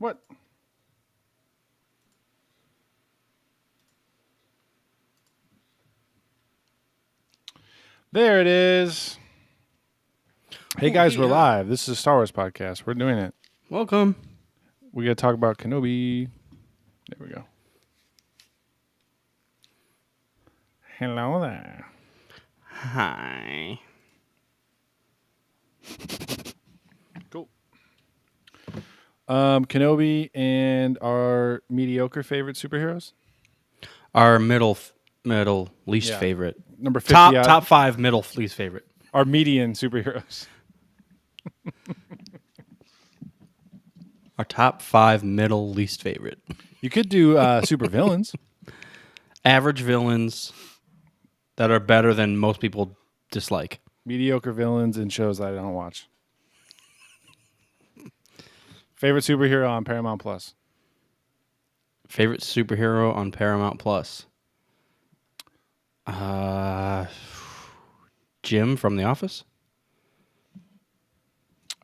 What? There it is. Hey guys, we're live. This is a Star Wars podcast. We're doing it. Welcome. We got to talk about Kenobi. There we go. Hello there. Hi. Cool. Kenobi and our mediocre favorite superheroes. Our middle least favorite. Number 50. Top 5 middle least favorite. Our median superheroes. Our top 5 middle least favorite. You could do super villains. Average villains that are better than most people dislike. Mediocre villains in shows that I don't watch. Favorite superhero on Paramount Plus. Favorite superhero on Paramount Plus. Jim from The Office.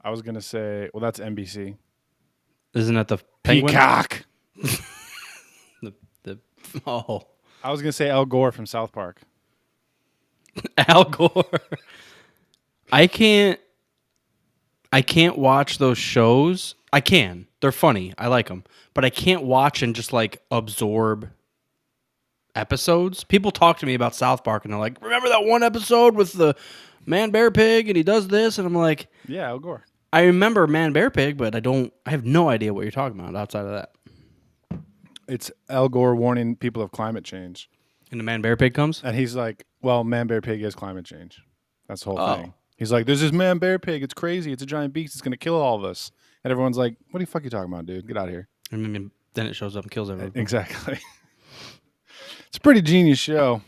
I was gonna say, well, that's NBC. Isn't that the Penguin? Peacock. Oh, I was gonna say Al Gore from South Park. Al Gore. I can't watch those shows. I can. They're funny. I like them. But I can't watch and just like absorb episodes. People talk to me about South Park and they're like, remember that one episode with the Man Bear Pig and he does this? And I'm like, Yeah, Al Gore. I remember Man Bear Pig, but I have no idea what you're talking about outside of that. It's Al Gore warning people of climate change. And the Man Bear Pig comes? And he's like, well, Man Bear Pig is climate change. That's the whole thing. He's like, there's this Man Bear Pig. It's crazy. It's a giant beast. It's going to kill all of us. And everyone's like, what the fuck are you talking about, dude? Get out of here. And then it shows up and kills everyone. Exactly. It's a pretty genius show.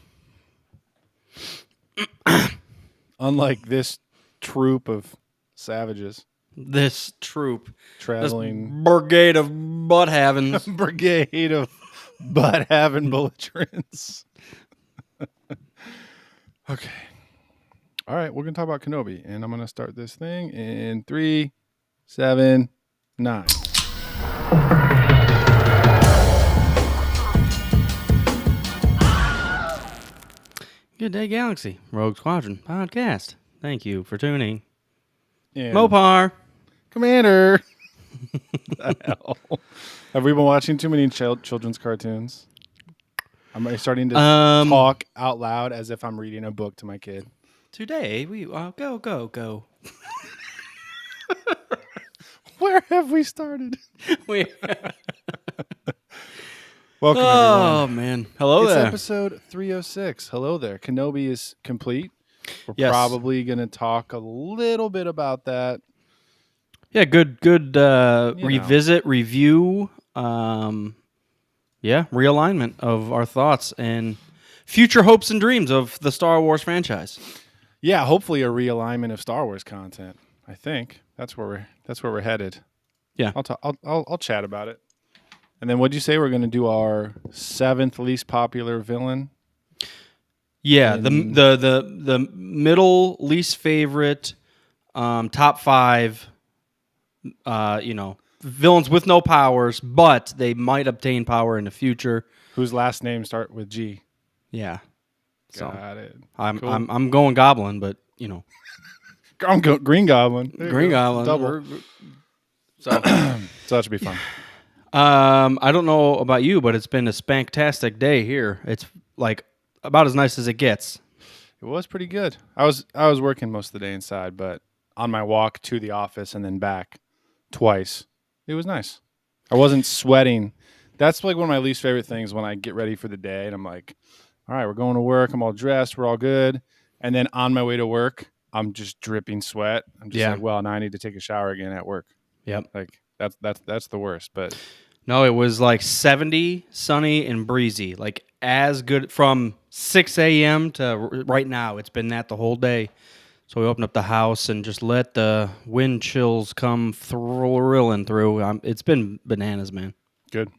Unlike this troop of savages. This troop. Traveling. This brigade of butt-havens. Brigade of butt-having belligerents. Okay. All right, we're going to talk about Kenobi, and I'm going to start this thing in 3, 7, 9. Good day, Galaxy. Rogue Squadron podcast. Thank you for tuning. And Mopar. Commander. The hell? Have we been watching too many children's cartoons? I'm starting to talk out loud as if I'm reading a book to my kid. Today, we go. Where have we started? We. Welcome, Oh, everyone. man. Hello It's there. episode 306. Hello there. Kenobi is complete. We're Yes. probably going to talk a little bit about that. Yeah, good revisit, review, realignment of our thoughts and future hopes and dreams of the Star Wars franchise. Yeah, hopefully a realignment of Star Wars content. I think that's where we're headed. Yeah. I'll chat about it. And then what'd you say? We're going to do our 7th least popular villain. Yeah, the middle least favorite, top 5, villains with no powers, but they might obtain power in the future. Whose last name start with G. Yeah. So Got it. I'm Cool. I'm going Goblin, but I'm Green Goblin. There you Green go. Goblin. Double. So So that should be fun. I don't know about you, but it's been a spanktastic day here. It's like about as nice as it gets. It was pretty good. I was working most of the day inside, but on my walk to the office and then back twice, it was nice. I wasn't sweating. That's like one of my least favorite things when I get ready for the day and I'm like, all right, we're going to work. I'm all dressed. We're all good. And then on my way to work, I'm just dripping sweat. I'm just like, well, now I need to take a shower again at work. Yep. Like that's the worst. But No, it was like 70, sunny, and breezy. Like as good from 6 a.m. to right now. It's been that the whole day. So we opened up the house and just let the wind chills come thrilling through. It's been bananas, man. good.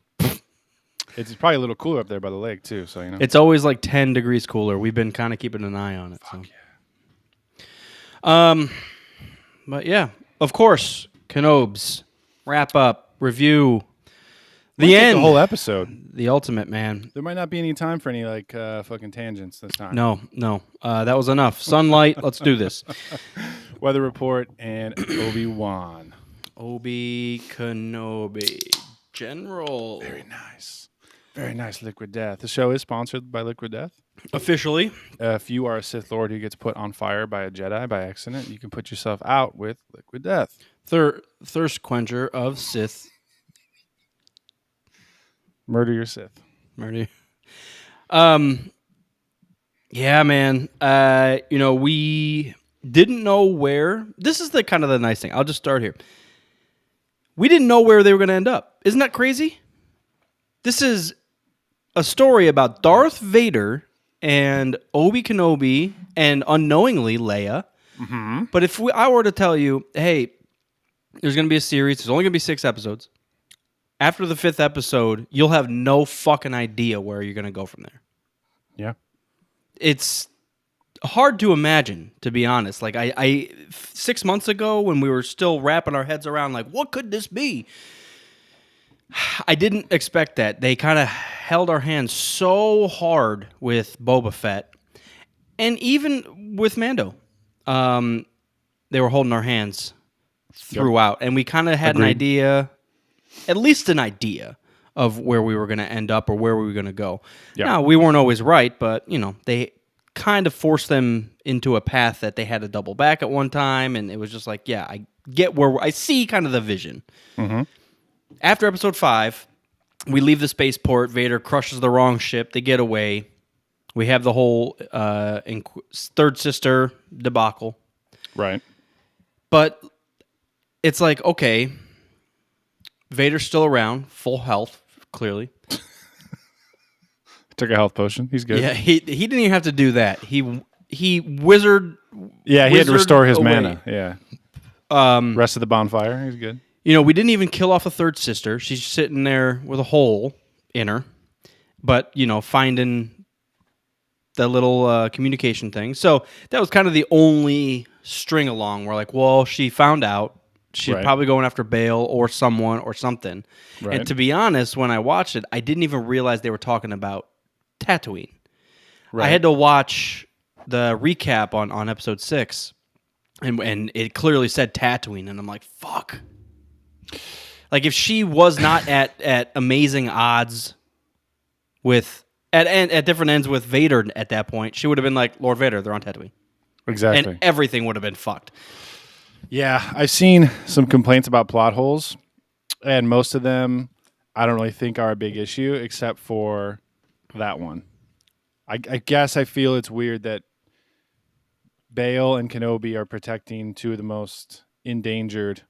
It's probably a little cooler up there by the lake too. So, It's always like 10 degrees cooler. We've been kind of keeping an eye on it. Fuck yeah. But yeah, of course, Kenobes, wrap up, review. Might The take end. the whole episode. The ultimate, man. There might not be any time for any like fucking tangents this time. No. That was enough. Sunlight. Let's do this. Weather report and Obi-Wan. Obi Kenobi. General. Very nice. Very nice, Liquid Death. The show is sponsored by Liquid Death. Officially. If you are a Sith Lord who gets put on fire by a Jedi by accident, you can put yourself out with Liquid Death. Thirst quencher of Sith. Murder your Sith. Murder. Yeah, man. We didn't know where. This is the kind of the nice thing. I'll just start here. We didn't know where they were going to end up. Isn't that crazy? This is a story about Darth Vader and Obi Kenobi and unknowingly Leia. Mm-hmm. But if I were to tell you, hey, there's going to be a series. There's only going to be 6 episodes. After the 5th episode, you'll have no fucking idea where you're going to go from there. Yeah. It's hard to imagine, to be honest. Like I 6 months ago, when we were still wrapping our heads around, like, what could this be? I didn't expect that. They kind of held our hands so hard with Boba Fett, and even with Mando. They were holding our hands throughout, and we kind of had an idea, at least an idea, of where we were going to end up or where we were going to go. Yeah. Now, we weren't always right, but, they kind of forced them into a path that they had to double back at one time, and it was just like, yeah, I get I see kind of the vision. Mm-hmm. After episode 5, we leave the spaceport. Vader crushes the wrong ship. They get away. We have the whole third sister debacle. Right. But it's like, okay, Vader's still around, full health, clearly. Took a health potion. He's good. Yeah, he didn't even have to do that. He wizard. Yeah, he had to restore his away. mana. Yeah. Rest of the bonfire. He's good. We didn't even kill off a third sister. She's sitting there with a hole in her. But, finding the little communication thing. So that was kind of the only string along. We're like, well, she found out. She's probably going after Bail or someone or something. Right. And to be honest, when I watched it, I didn't even realize they were talking about Tatooine. Right. I had to watch the recap on episode 6, and it clearly said Tatooine, and I'm like, fuck. Like, if she was not at amazing odds with at different ends with Vader at that point, she would have been like, Lord Vader, they're on Tatooine. Exactly. And everything would have been fucked. Yeah, I've seen some complaints about plot holes, and most of them I don't really think are a big issue, except for that one. I guess I feel it's weird that Bail and Kenobi are protecting two of the most endangered,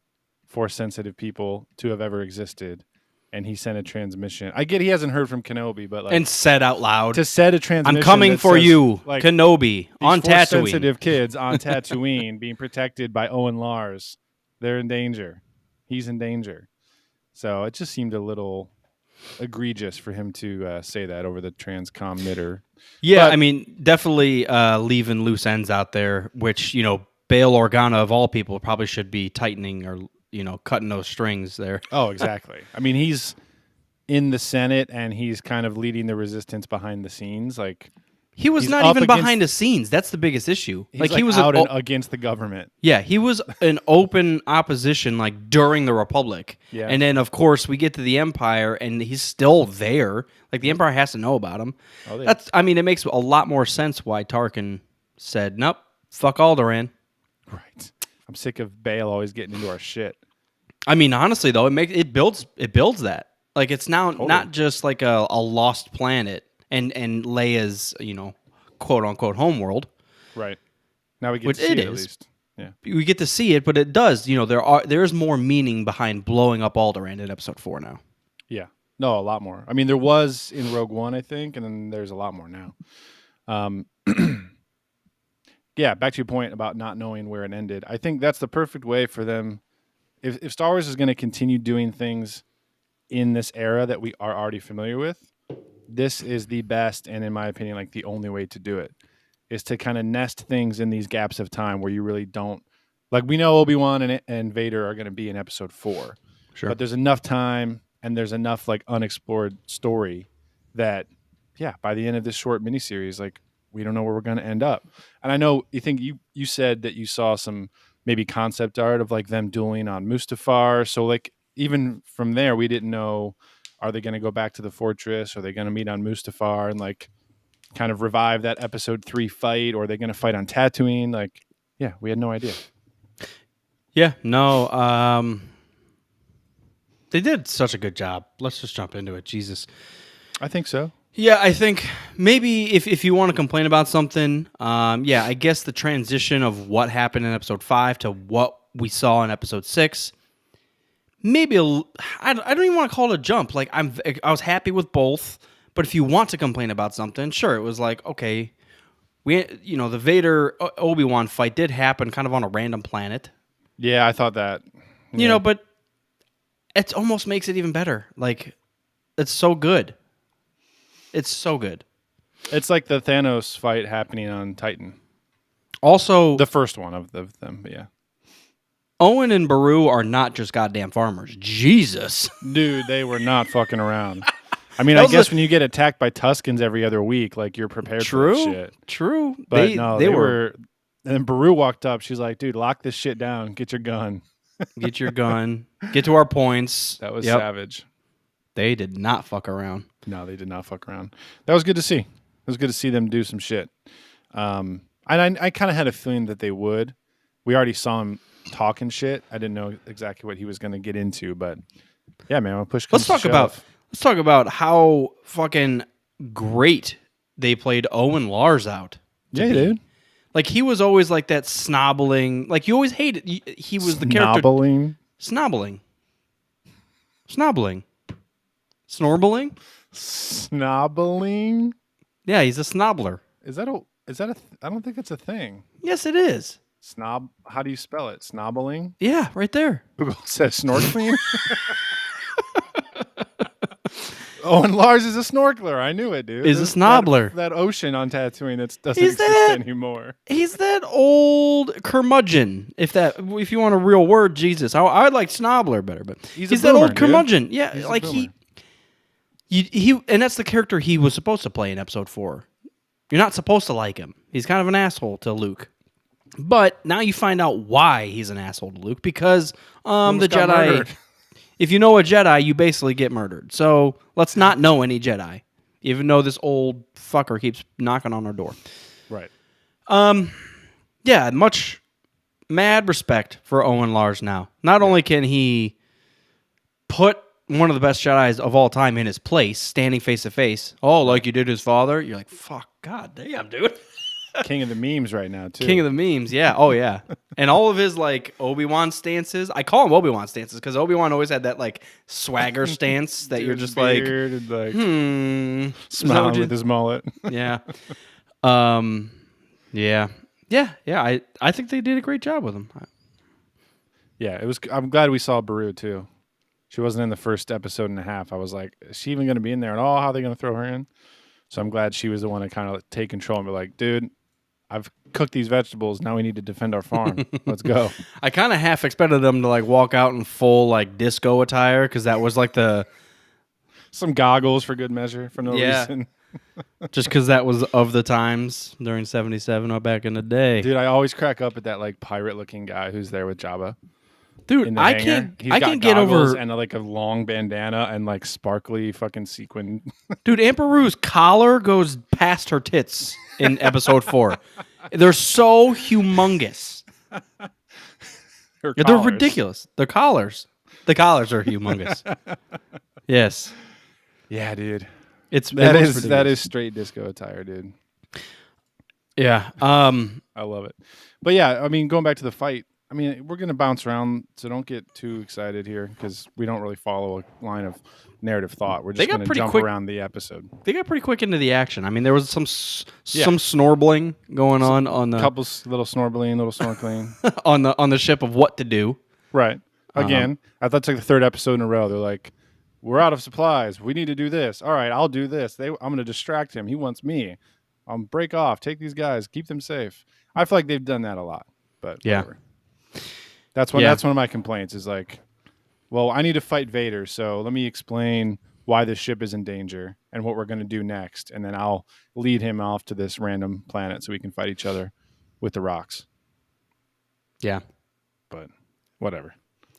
Force-sensitive people to have ever existed, and he sent a transmission. I get he hasn't heard from Kenobi, but like, And said out loud, to set a transmission, I'm coming that for says, you, like, Kenobi, on Tatooine. Force-sensitive kids on Tatooine being protected by Owen Lars. They're in danger. He's in danger. So it just seemed a little egregious for him to say that over the transcom-mitter. Yeah, But- I mean, definitely leaving loose ends out there, which, Bail Organa, of all people, probably should be tightening or, cutting those strings there. Oh, exactly. I mean, he's in the Senate, and he's kind of leading the resistance behind the scenes. Like, He was He's not up even against- behind the scenes. That's the biggest issue. he's like he was out and against the government. Yeah, he was an open opposition like during the Republic. Yeah. And then of course we get to the Empire and he's still there. Like the Empire has to know about him. Oh, they- It makes a lot more sense why Tarkin said, "Nope, fuck Alderaan." Right. I'm sick of Bale always getting into our shit. I mean, honestly though, it builds that. Like it's now Totally. not just like a lost planet and Leia's, quote unquote homeworld. Right. Now we get Which to see it it at is. least. Yeah. We get to see it, but it does. There's more meaning behind blowing up Alderaan in episode 4 now. Yeah. No, a lot more. I mean, there was in Rogue One, I think, and then there's a lot more now. Yeah, back to your point about not knowing where it ended. I think that's the perfect way for them. If Star Wars is going to continue doing things in this era that we are already familiar with, this is the best and, in my opinion, like the only way to do it is to kind of nest things in these gaps of time where you really don't. Like, we know Obi-Wan and Vader are going to be in episode 4. Sure. But there's enough time and there's enough like unexplored story that, yeah, by the end of this short miniseries, like we don't know where we're going to end up. And I know you said that you saw some maybe concept art of like them dueling on Mustafar. So like even from there, we didn't know, are they going to go back to the fortress? Are they going to meet on Mustafar and like kind of revive that episode 3 fight? Or are they going to fight on Tatooine? Like, yeah, we had no idea. Yeah, no. They did such a good job. Let's just jump into it. Jesus. I think so. Yeah, I think maybe if you want to complain about something, yeah, I guess the transition of what happened in episode 5 to what we saw in episode 6, maybe I don't even want to call it a jump. Like I was happy with both, but if you want to complain about something, sure, it was like, okay, the Vader Obi-Wan fight did happen kind of on a random planet. Yeah, I thought that. But it almost makes it even better. Like, it's so good. It's so good. It's like the Thanos fight happening on Titan. Also, The first one of them, but yeah. Owen and Beru are not just goddamn farmers. Jesus. Dude, they were not fucking around. I mean, I guess when you get attacked by Tuskens every other week, like you're prepared for that shit. True. But they were. And then Beru walked up. She's like, dude, lock this shit down. Get your gun. Get your gun. Get to our points. That was savage. They did not fuck around. No, they did not fuck around. That was good to see. It was good to see them do some shit. And I kind of had a feeling that they would. We already saw him talking shit. I didn't know exactly what he was going to get into, but yeah, man, when push comes Let's talk about how fucking great they played Owen Lars out. Yeah, dude. Like, he was always like that snobbling. Like, you always hated. He was the character. Snobbling. Snorbling. Snorbling? Snobbling? Yeah, he's a snobbler. Is that a I don't think it's a thing. Yes, it is. Snob, how do you spell it? Snobbling? Yeah, right there. Google says snorkeling. Oh, and Lars is a snorkeler. I knew it, dude. Is a snobbler. That ocean on Tatooine that doesn't exist anymore. He's that old curmudgeon. If you want a real word, Jesus. I like snobbler better, but he's that old curmudgeon. Dude. Yeah, like he and that's the character he was supposed to play in episode 4. You're not supposed to like him. He's kind of an asshole to Luke. But now you find out why he's an asshole to Luke, because the Jedi murdered. If you know a Jedi, you basically get murdered. So let's not know any Jedi, even though this old fucker keeps knocking on our door. Right. Yeah, much mad respect for Owen Lars now. Not only can he put one of the best Jedis of all time in his place, standing face to face. Oh, like you did his father? You're like, fuck, god damn, dude. King of the memes right now, too. King of the memes, yeah. Oh, yeah. And all of his, like, Obi-Wan stances. I call him Obi-Wan stances because Obi-Wan always had that, like, swagger stance that you're just like, and, like smiling with his mullet. Yeah. Yeah. Yeah. I think they did a great job with him. Yeah, it was. I'm glad we saw Beru, too. She wasn't in the first episode and a half. I was like, is she even going to be in there at all? How are they going to throw her in? So I'm glad she was the one to kind of take control and be like, dude, I've cooked these vegetables. Now we need to defend our farm. Let's go. I kind of half expected them to like walk out in full like disco attire because that was like some goggles for good measure for no reason. Just because that was of the times during 77 or back in the day. Dude, I always crack up at that like pirate looking guy who's there with Jabba. Dude, I can't get over and like a long bandana and like sparkly fucking sequin. Dude, Aunt Beru's collar goes past her tits in episode 4. They're so humongous. They're ridiculous. The collars are humongous. Yes. Yeah, dude. That is straight disco attire, dude. Yeah. I love it. But yeah, I mean, going back to the fight, I mean, we're going to bounce around, so don't get too excited here because we don't really follow a line of narrative thought. We're just going to jump around the episode. They got pretty quick into the action. I mean, there was some snorbling going on the couple little snorbling, little snorkeling on the ship of what to do. Right. Again, I thought it's like the third episode in a row. They're like, we're out of supplies. We need to do this. All right, I'll do this. I'm going to distract him. He wants me. Break off. Take these guys. Keep them safe. I feel like they've done that a lot. But yeah. Whatever. That's one of my complaints is like, well, I need to fight Vader, so let me explain why this ship is in danger and what we're going to do next, and then I'll lead him off to this random planet so we can fight each other with the rocks. Yeah. But whatever.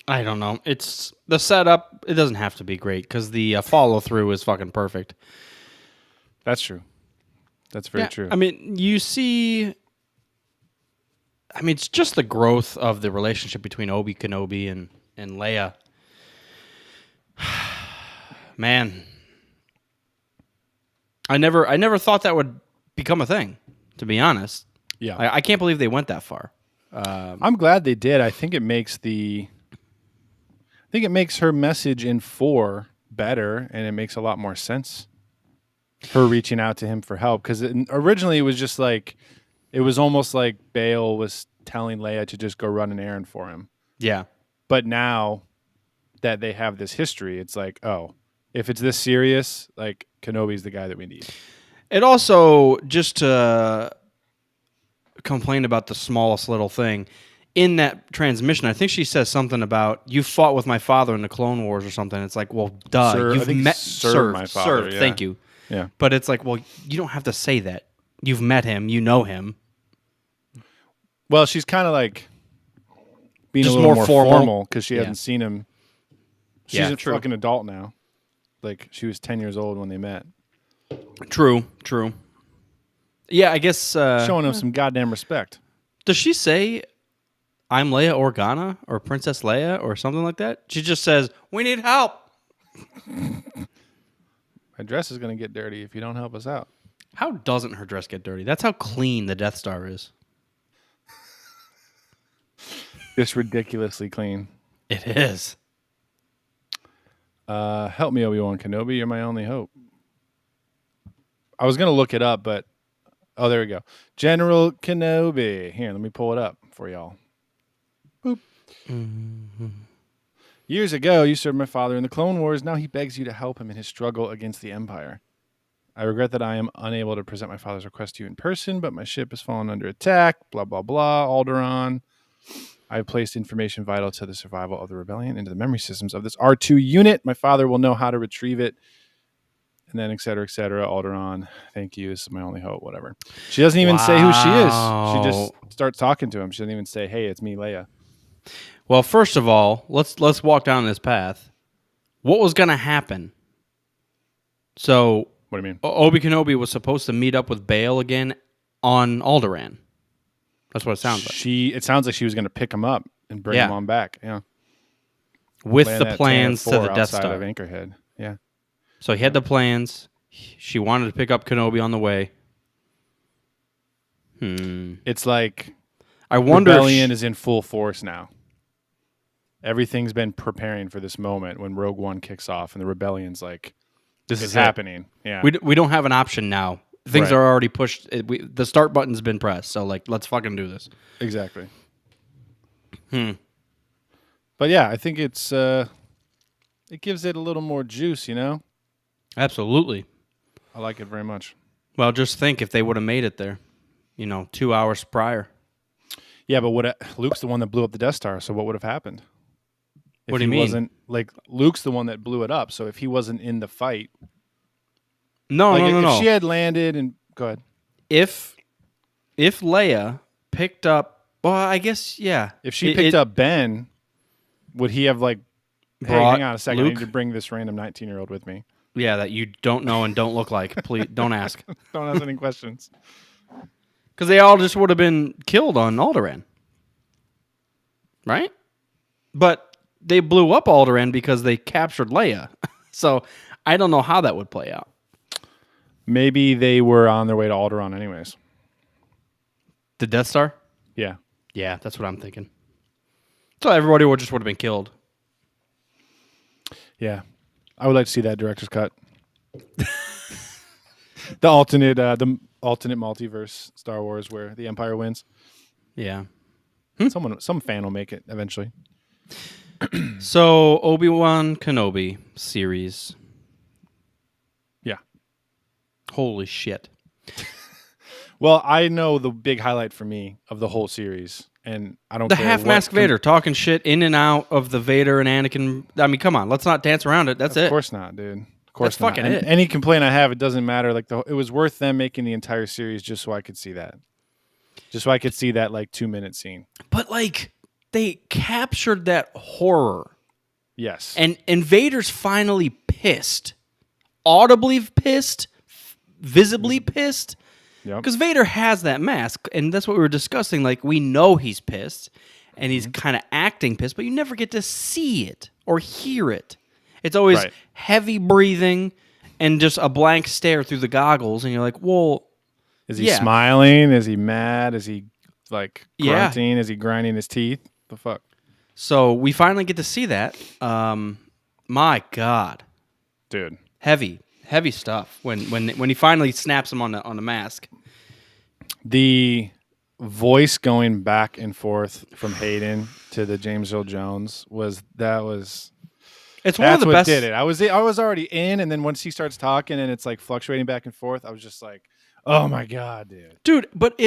I don't know. It's the setup. It doesn't have to be great because the follow through is fucking perfect. That's true. That's very true. I mean, you see. I mean, it's just the growth of the relationship between Obi Kenobi and Leia. Man, I never thought that would become a thing. To be honest, yeah, I can't believe they went that far. I'm glad they did. I think it makes her message in 4 better, and it makes a lot more sense. Her reaching out to him for help, because originally it was just like, it was almost like Bail was telling Leia to just go run an errand for him. Yeah, but now that they have this history, it's like, oh, if it's this serious, like Kenobi's the guy that we need. It also, just to complain about the smallest little thing in that transmission, I think she says something about, you fought with my father in the Clone Wars or something. It's like, well, duh, you've met, served my father. served. Yeah. Thank you. Yeah, but it's like, well, you don't have to say that. You've met him, you know him. Well, she's kind of like being just a little more formal because she hasn't seen him. She's a true. fucking adult now. Like, she was 10 years old when they met. True. Yeah, I guess showing him some goddamn respect. Does she say, I'm Leia Organa or Princess Leia or something like that? She just says, we need help. My dress is going to get dirty if you don't help us out. How doesn't her dress get dirty? That's how clean the Death Star is. It's ridiculously clean. It is. Help me, Obi-Wan Kenobi. You're my only hope. I was going to look it up, but... Oh, there we go. General Kenobi. Here, let me pull it up for y'all. Boop. Mm-hmm. Years ago, you served my father in the Clone Wars. Now he begs you to help him in his struggle against the Empire. I regret that I am unable to present my father's request to you in person, but my ship has fallen under attack. Blah, blah, blah. Alderaan. I have placed information vital to the survival of the rebellion into the memory systems of this R2 unit. My father will know how to retrieve it. And then, et cetera, Alderaan. Thank you. This is my only hope. Whatever. She doesn't even say who she is. She just starts talking to him. She doesn't even say, hey, it's me, Leia. Well, first of all, let's walk down this path. What was going to happen? So, what do you mean? Obi Kenobi was supposed to meet up with Bail again on Alderaan. That's what it sounds like. It sounds like she was going to pick him up and bring him on back. Yeah. With the plans to the Death Star of Anchorhead. Yeah. So he had the plans. She wanted to pick up Kenobi on the way. It's like, I wonder Rebellion is in full force now. Everything's been preparing for this moment when Rogue One kicks off, and the Rebellion's like, this is happening. Yeah. We don't have an option now. Things are already pushed. The start button's been pressed. So, like, let's fucking do this. Exactly. But yeah, I think it gives it a little more juice, you know? Absolutely. I like it very much. Well, just think if they would have made it there, 2 hours prior. Yeah, but Luke's the one that blew up the Death Star, so what would have happened? What do you mean? Wasn't, like, Luke's the one that blew it up, so if he wasn't in the fight... No. If she had landed and... Go ahead. If Leia picked up... Well, I guess, yeah. If she picked up Ben, would he have, like, hey, hang on a second, Luke? I need to bring this random 19-year-old with me? Yeah, that you don't know and don't look like. Please, don't ask. Don't ask any questions. Because they all just would have been killed on Alderaan. Right? But they blew up Alderaan because they captured Leia. So I don't know how that would play out. Maybe they were on their way to Alderaan anyways. The Death Star? Yeah. Yeah, that's what I'm thinking. So everybody would have been killed. Yeah. I would like to see that director's cut. The alternate multiverse Star Wars where the Empire wins. Yeah. Some fan will make it eventually. So Obi-Wan Kenobi series. Yeah. Holy shit. Well, I know the big highlight for me of the whole series and I don't The care. half-masked Vader talking shit in and out of the Vader and Anakin. I mean, come on, let's not dance around it. That's it. Of course not, dude. Of course That's not. fucking And it. any complaint I have, it doesn't matter. Like it was worth them making the entire series just so I could see that. Just so I could see that like 2-minute scene. But like they captured that horror. Yes. And Vader's finally pissed. Audibly pissed, visibly pissed. Yep. Because Vader has that mask, and that's what we were discussing. Like, we know he's pissed, and he's kind of acting pissed, but you never get to see it or hear it. It's always Right. heavy breathing and just a blank stare through the goggles, and you're like, well, Is he smiling? Is he mad? Is he like grunting? Yeah. Is he grinding his teeth? The fuck? So we finally get to see that. My God. Dude. Heavy stuff when he finally snaps him on the mask. The voice going back and forth from Hayden to the James Earl Jones was It's one of the what best. did it. I was already in, and then once he starts talking and it's like fluctuating back and forth, I was just like, oh my God, Dude, but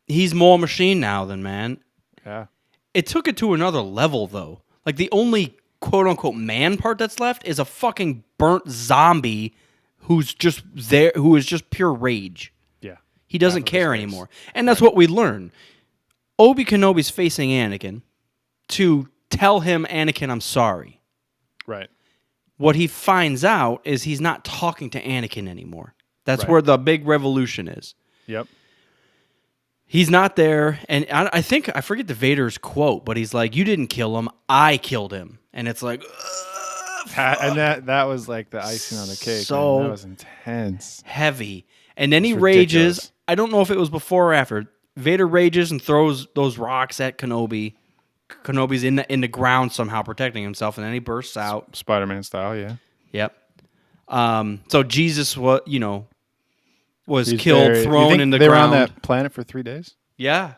he's more machine now than man. Yeah. It took it to another level though. Like the only quote unquote man part that's left is a fucking burnt zombie who's just there, who is just pure rage. Yeah. He doesn't care anymore. And that's what we learn. Obi Kenobi's facing Anakin to tell him, Anakin, I'm sorry. Right. What he finds out is he's not talking to Anakin anymore. That's Right. where the big revolution is. Yep. He's not there, and I think, I forget the Vader's quote, but he's like, you didn't kill him, I killed him. And it's like, And that was like the icing on the cake. So man. That was intense. heavy. And then he It's rages. ridiculous. I don't know if it was before or after. Vader rages and throws those rocks at Kenobi. Kenobi's in the ground somehow protecting himself, and then he bursts out. Spider-Man style, yeah. Yep. So Jesus was He's killed, very- thrown you think in the they ground. were on that planet for 3 days? Yeah.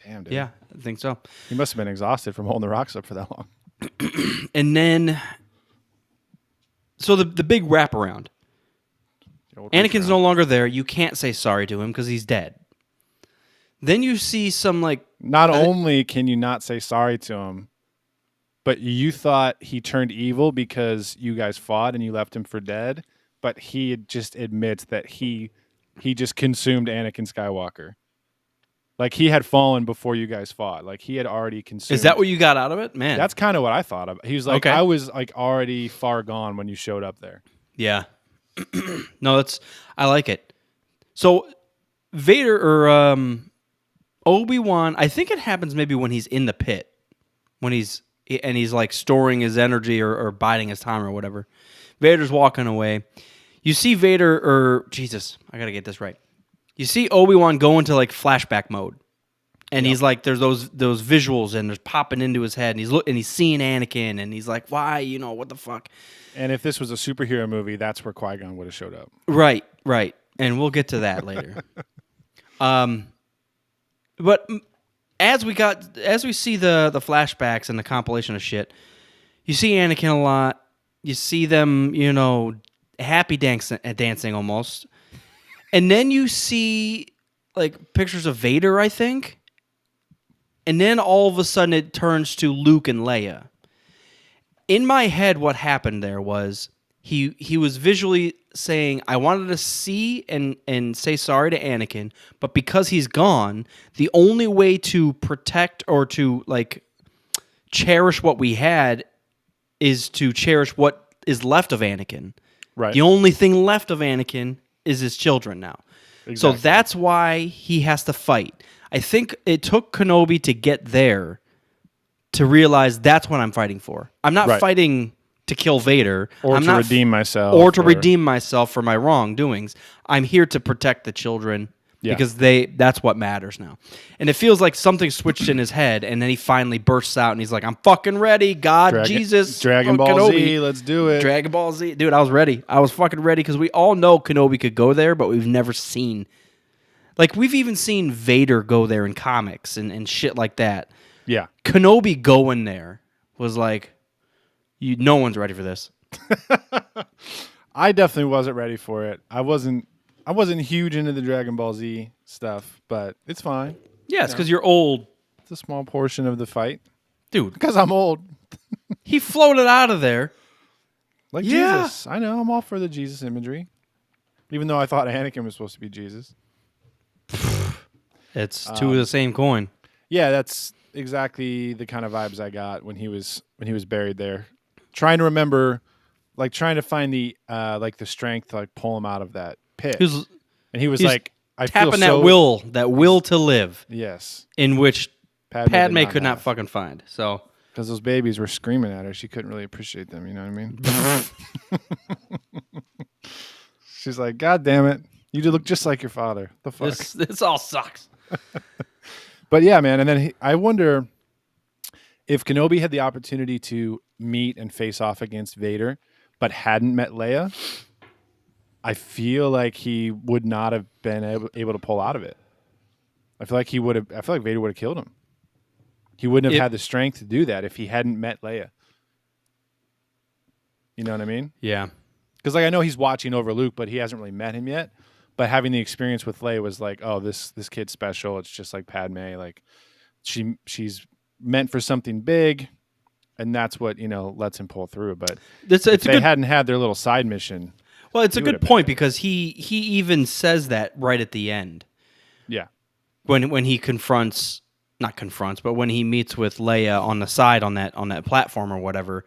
Damn, dude. Yeah, I think so. He must have been exhausted from holding the rocks up for that long. And then, so the big wraparound. The old Anakin's reach no around. longer there. You can't say sorry to him because he's dead. Then you see some like Not only can you not say sorry to him, but you thought he turned evil because you guys fought and you left him for dead, but he just admits that he just consumed Anakin Skywalker. Like he had fallen before you guys fought. Like he had already consumed. Is that what you got out of it, man? That's kind of what I thought of. He was like, Okay. I was like already far gone when you showed up there. Yeah. No, I like it. So Vader or Obi-Wan, I think it happens maybe when he's in the pit. When he's like storing his energy or biding his time or whatever. Vader's walking away. You see Vader or Jesus, I got to get this right. You see Obi-Wan go into like flashback mode. And he's like, there's those visuals and there's popping into his head, and he's seeing Anakin, and he's like, why, what the fuck? And if this was a superhero movie, that's where Qui-Gon would have showed up. Right, and we'll get to that later. But as we see the flashbacks and the compilation of shit, you see Anakin a lot. You see them, happy dancing almost, and then you see like pictures of Vader, I think. And then all of a sudden it turns to Luke and Leia. In my head, what happened there was he was visually saying, I wanted to see and say sorry to Anakin, but because he's gone, the only way to protect or to like cherish what we had is to cherish what is left of Anakin. Right. The only thing left of Anakin is his children now. Exactly. So that's why he has to fight. I think it took Kenobi to get there to realize that's what I'm fighting for. I'm not fighting to kill Vader. Or I'm to not redeem myself. Or to redeem myself for my wrongdoings. I'm here to protect the children because that's what matters now. And it feels like something switched in his head, and then he finally bursts out, and he's like, I'm fucking ready, God, Jesus. Dragon Ball Kenobi. Z, let's do it. Dragon Ball Z. Dude, I was ready. I was fucking ready because we all know Kenobi could go there, but we've never seen... Like, we've even seen Vader go there in comics and shit like that. Yeah. Kenobi going there was like, no one's ready for this. I definitely wasn't ready for it. I wasn't huge into the Dragon Ball Z stuff, but it's fine. Yeah, it's because you're old It's a small portion of the fight. Dude, Because I'm old. he floated out of there. Like Yeah. Jesus. I know. I'm all for the Jesus imagery. Even though I thought Anakin was supposed to be Jesus. It's two of the same coin. Yeah, that's exactly the kind of vibes I got when he was buried there. Trying to remember, like trying to find the like the strength to like pull him out of that pit. And he was he's like, I tapping feel so that will to live, yes. in which Padme did could not have. fucking find. So Because those babies were screaming at her. She couldn't really appreciate them. You know what I mean? She's like, God damn it. You do look just like your father. The fuck? this all sucks. But yeah, man. And then I wonder if Kenobi had the opportunity to meet and face off against Vader, but hadn't met Leia, I feel like he would not have been able to pull out of it. I feel like Vader would have killed him. He wouldn't have had the strength to do that if he hadn't met Leia. You know what I mean? Yeah. Because like I know he's watching over Luke, but he hasn't really met him yet. But having the experience with Leia was like, oh, this kid's special. It's just like Padme. Like she's meant for something big, and that's what lets him pull through. But if they hadn't had their little side mission, well, it's a good point because he even says that right at the end. Yeah. When he not confronts, but when he meets with Leia on the side on that platform or whatever,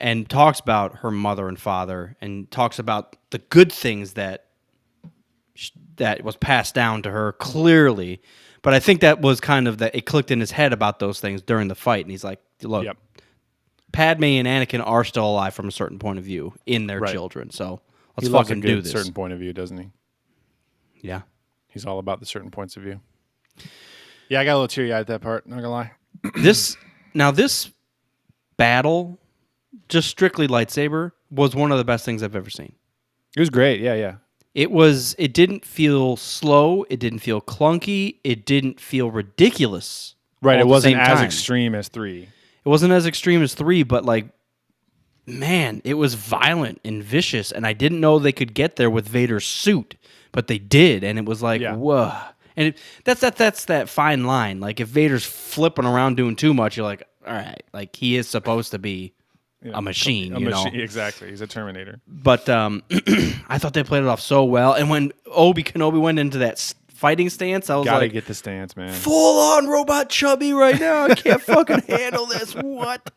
and talks about her mother and father, and talks about the good things that was passed down to her clearly. But I think that was kind of that it clicked in his head about those things during the fight, and he's like, "Look, Padme and Anakin are still alive from a certain point of view in their children, so let's fucking do this." Certain point of view, doesn't he? Yeah, he's all about the certain points of view. Yeah, I got a little teary-eyed at that part, not gonna lie. This battle, just strictly lightsaber, was one of the best things I've ever seen. It was great, yeah. It didn't feel slow, it didn't feel clunky, it didn't feel ridiculous. Right, it wasn't as extreme as 3. It wasn't as extreme as 3, but like, man, it was violent and vicious, and I didn't know they could get there with Vader's suit, but they did, and it was like, whoa. And that's that fine line. Like, if Vader's flipping around doing too much, you're like, all right, like, he is supposed to be a machine, you know? Exactly, he's a Terminator. But I thought they played it off so well, and when Kenobi went into that fighting stance, I was Gotta like, get the stance, man. Full on robot chubby right now. I can't fucking handle this. What?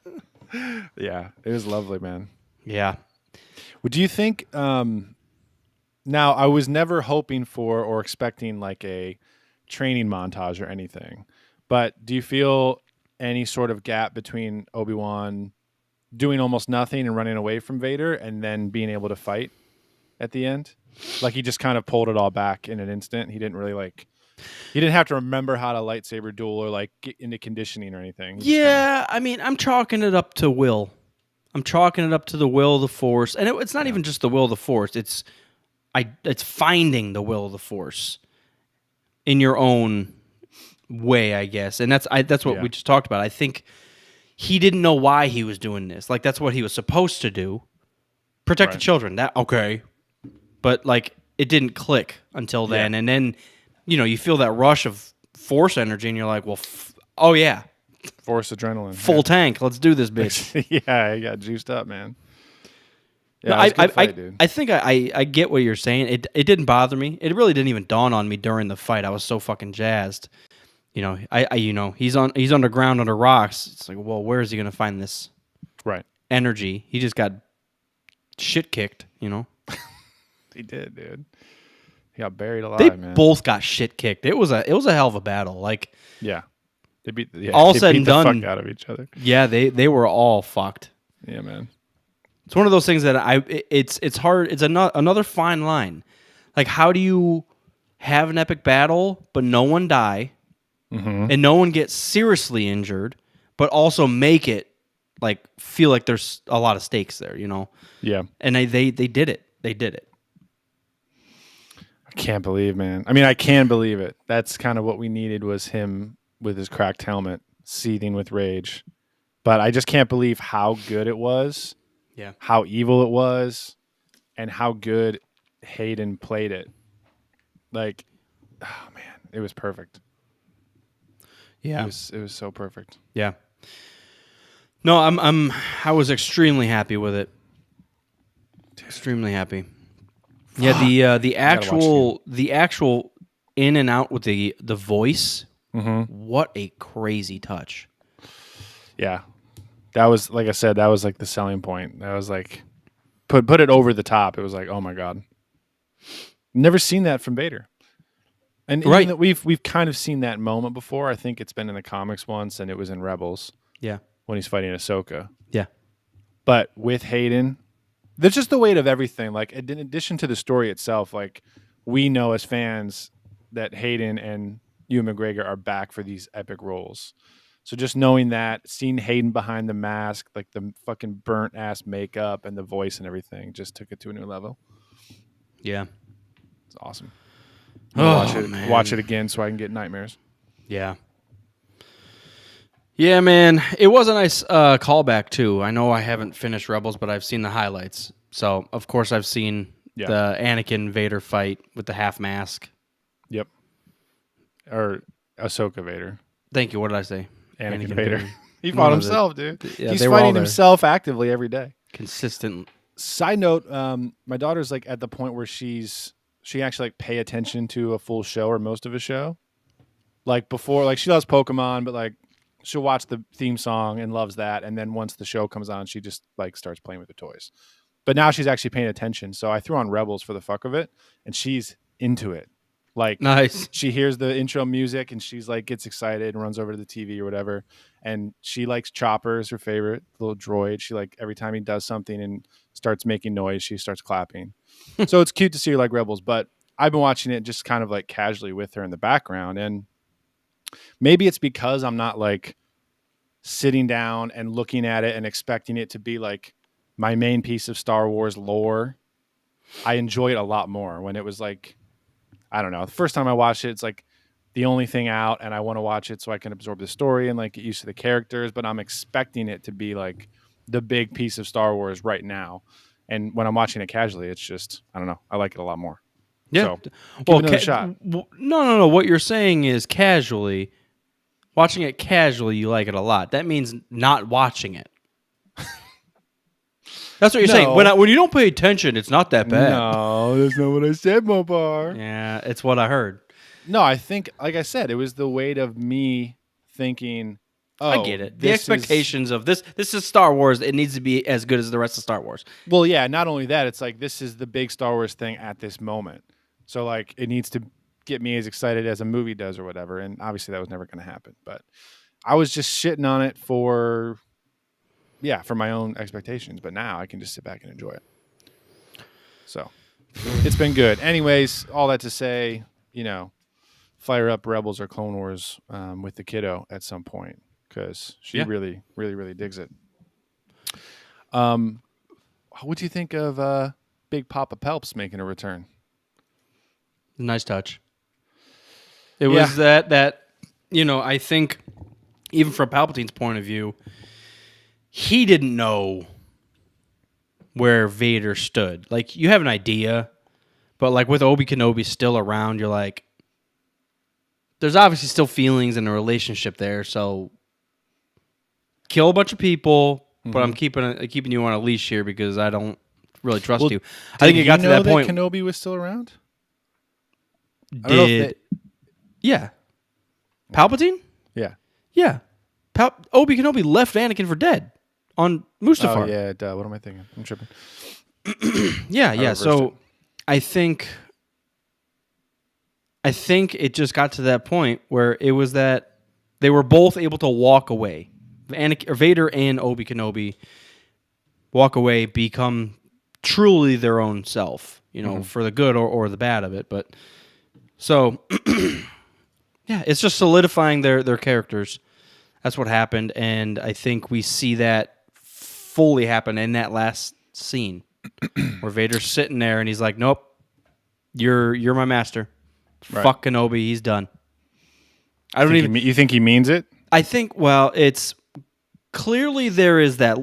Yeah, it was lovely, man. Yeah. Would you think? Now, I was never hoping for or expecting like a training montage or anything, but do you feel any sort of gap between Obi-Wan doing almost nothing and running away from Vader and then being able to fight at the end? Like he just kind of pulled it all back in an instant. He didn't really he didn't have to remember how to lightsaber duel or like get into conditioning or anything. Yeah, I mean, I'm chalking it up to will. I'm chalking it up to the will of the Force, and it's not even just the will of the Force. It's finding the will of the Force in your own way, I guess, and that's what we just talked about. I think he didn't know why he was doing this. Like that's what he was supposed to do, protect the children. That okay, but like it didn't click until then, and then you feel that rush of Force energy, and you're like, well, oh yeah, Force adrenaline, full tank. Let's do this, bitch. Yeah, I got juiced up, man. Yeah, no, I think I get what you're saying. It didn't bother me. It really didn't even dawn on me during the fight. I was so fucking jazzed. He's underground under rocks. It's like, well, where is he gonna find this energy? He just got shit kicked. He did, dude. He got buried alive. They man. both got shit kicked. It was a hell of a battle. Like they beat all said and done. The fuck out of each other. Yeah, they were all fucked. Yeah, man. It's one of those things that it's hard. It's another fine line. Like, how do you have an epic battle but no one die, and no one gets seriously injured, but also make it like feel like there's a lot of stakes there, Yeah. And they did it. They did it. I can't believe, man. I mean, I can believe it. That's kind of what we needed was him with his cracked helmet, seething with rage. But I just can't believe how good it was. Yeah. How evil it was, and how good Hayden played it. Like, oh man, it was perfect. Yeah. It was so perfect. Yeah. No, I was extremely happy with it. Extremely happy. Yeah, the gotta watch it actual in and out with the voice. Mm-hmm. What a crazy touch. Yeah, that was, like I said, that was like the selling point. That was like put it over the top. It was like, oh my god, never seen that from Vader. And Right. even that we've kind of seen that moment before. I think it's been in the comics once, and it was in Rebels Yeah. when he's fighting Ahsoka. Yeah. But with Hayden, there's just the weight of everything. Like, in addition to the story itself, like, we know as fans that Hayden and Ewan McGregor are back for these epic roles. So just knowing that, seeing Hayden behind the mask, like the fucking burnt ass makeup and the voice and everything, just took it to a new level. Yeah. It's awesome. I'm gonna Man. watch it again so I can get nightmares. Yeah. Yeah, man. It was a nice callback too. I know I haven't finished Rebels, but I've seen the highlights. So of course I've seen the Anakin Vader fight with the half mask. Yep. Or Ahsoka Vader. Thank you. What did I say? Anakin Vader. He One fought of the- himself, dude. Yeah, He's they were all fighting there. himself actively every day. Consistent. Side note, my daughter's like at the point where she actually like pay attention to a full show or most of a show. Like before, like she loves Pokemon, but like she'll watch the theme song and loves that. And then once the show comes on, she just like starts playing with the toys. But now she's actually paying attention. So I threw on Rebels for the fuck of it, and she's into it. Like, Nice. she hears the intro music and she's like gets excited and runs over to the TV or whatever. And she likes Chopper, is her favorite little droid. She like every time he does something and starts making noise, she starts clapping. So it's cute to see her like Rebels. But I've been watching it just kind of like casually with her in the background. And maybe it's because I'm not like sitting down and looking at it and expecting it to be like my main piece of Star Wars lore. I enjoy it a lot more when it was like, I don't know. The first time I watched it, it's like the only thing out, and I want to watch it so I can absorb the story and like get used to the characters. But I'm expecting it to be like the big piece of Star Wars right now. And when I'm watching it casually, it's just, I don't know. I like it a lot more. Yeah. So, give it another shot. No. What you're saying is casually, watching it casually, you like it a lot. That means not watching it. That's what you're saying. When you don't pay attention, it's not that bad. No, that's not what I said, Mopar. Yeah, it's what I heard. No, I think, like I said, it was the weight of me thinking, oh, I get it. The expectations of this is Star Wars. It needs to be as good as the rest of Star Wars. Well, yeah, not only that, it's like this is the big Star Wars thing at this moment. So like it needs to get me as excited as a movie does or whatever. And obviously that was never going to happen. But I was just shitting on it for my own expectations. But now I can just sit back and enjoy it. So it's been good. Anyways, all that to say, fire up Rebels or Clone Wars with the kiddo at some point because she really, really, really digs it. What do you think of Big Papa Pelps making a return? Nice touch. It was that I think even from Palpatine's point of view, he didn't know where Vader stood. Like, you have an idea, but like with Obi Kenobi still around, you're like, there's obviously still feelings and a relationship there. So kill a bunch of people, but I'm keeping you on a leash here because I don't really trust you. I think it got to that point. Kenobi was still around. Yeah. Palpatine? Yeah. Yeah. Obi Kenobi left Anakin for dead on Mustafar. Oh, yeah. Duh. What am I thinking? I'm tripping. Yeah. So I think it just got to that point where it was that they were both able to walk away. Vader and Obi Kenobi walk away, become truly their own self, for the good or the bad of it. But so, yeah, it's just solidifying their characters. That's what happened, and I think we see that fully happen in that last scene where Vader's sitting there and he's like, "Nope, you're my master. Right. Fuck Kenobi, he's done." You think he means it? I think. Well, it's clearly there is that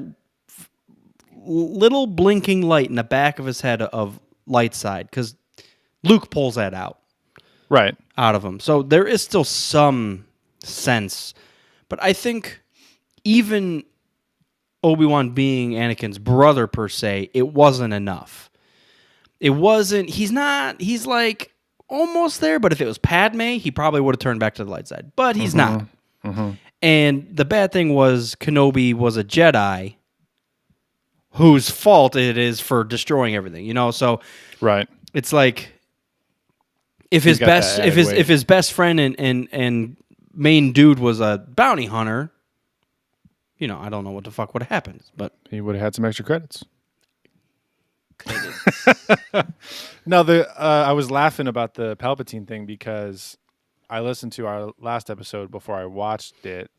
little blinking light in the back of his head of light side because Luke pulls that out. Right. Out of him. So there is still some sense. But I think even Obi-Wan being Anakin's brother per se, it wasn't enough. It wasn't. He's not. He's like almost there. But if it was Padme, he probably would have turned back to the light side. But he's not. And the bad thing was Kenobi was a Jedi whose fault it is for destroying everything. You know, so Right. it's like if He's his got best that if added his weight. if his best friend and main dude was a bounty hunter, you know, I don't know what the fuck would have happened. But He would have had some extra credits. No, I was laughing about the Palpatine thing because I listened to our last episode before I watched it,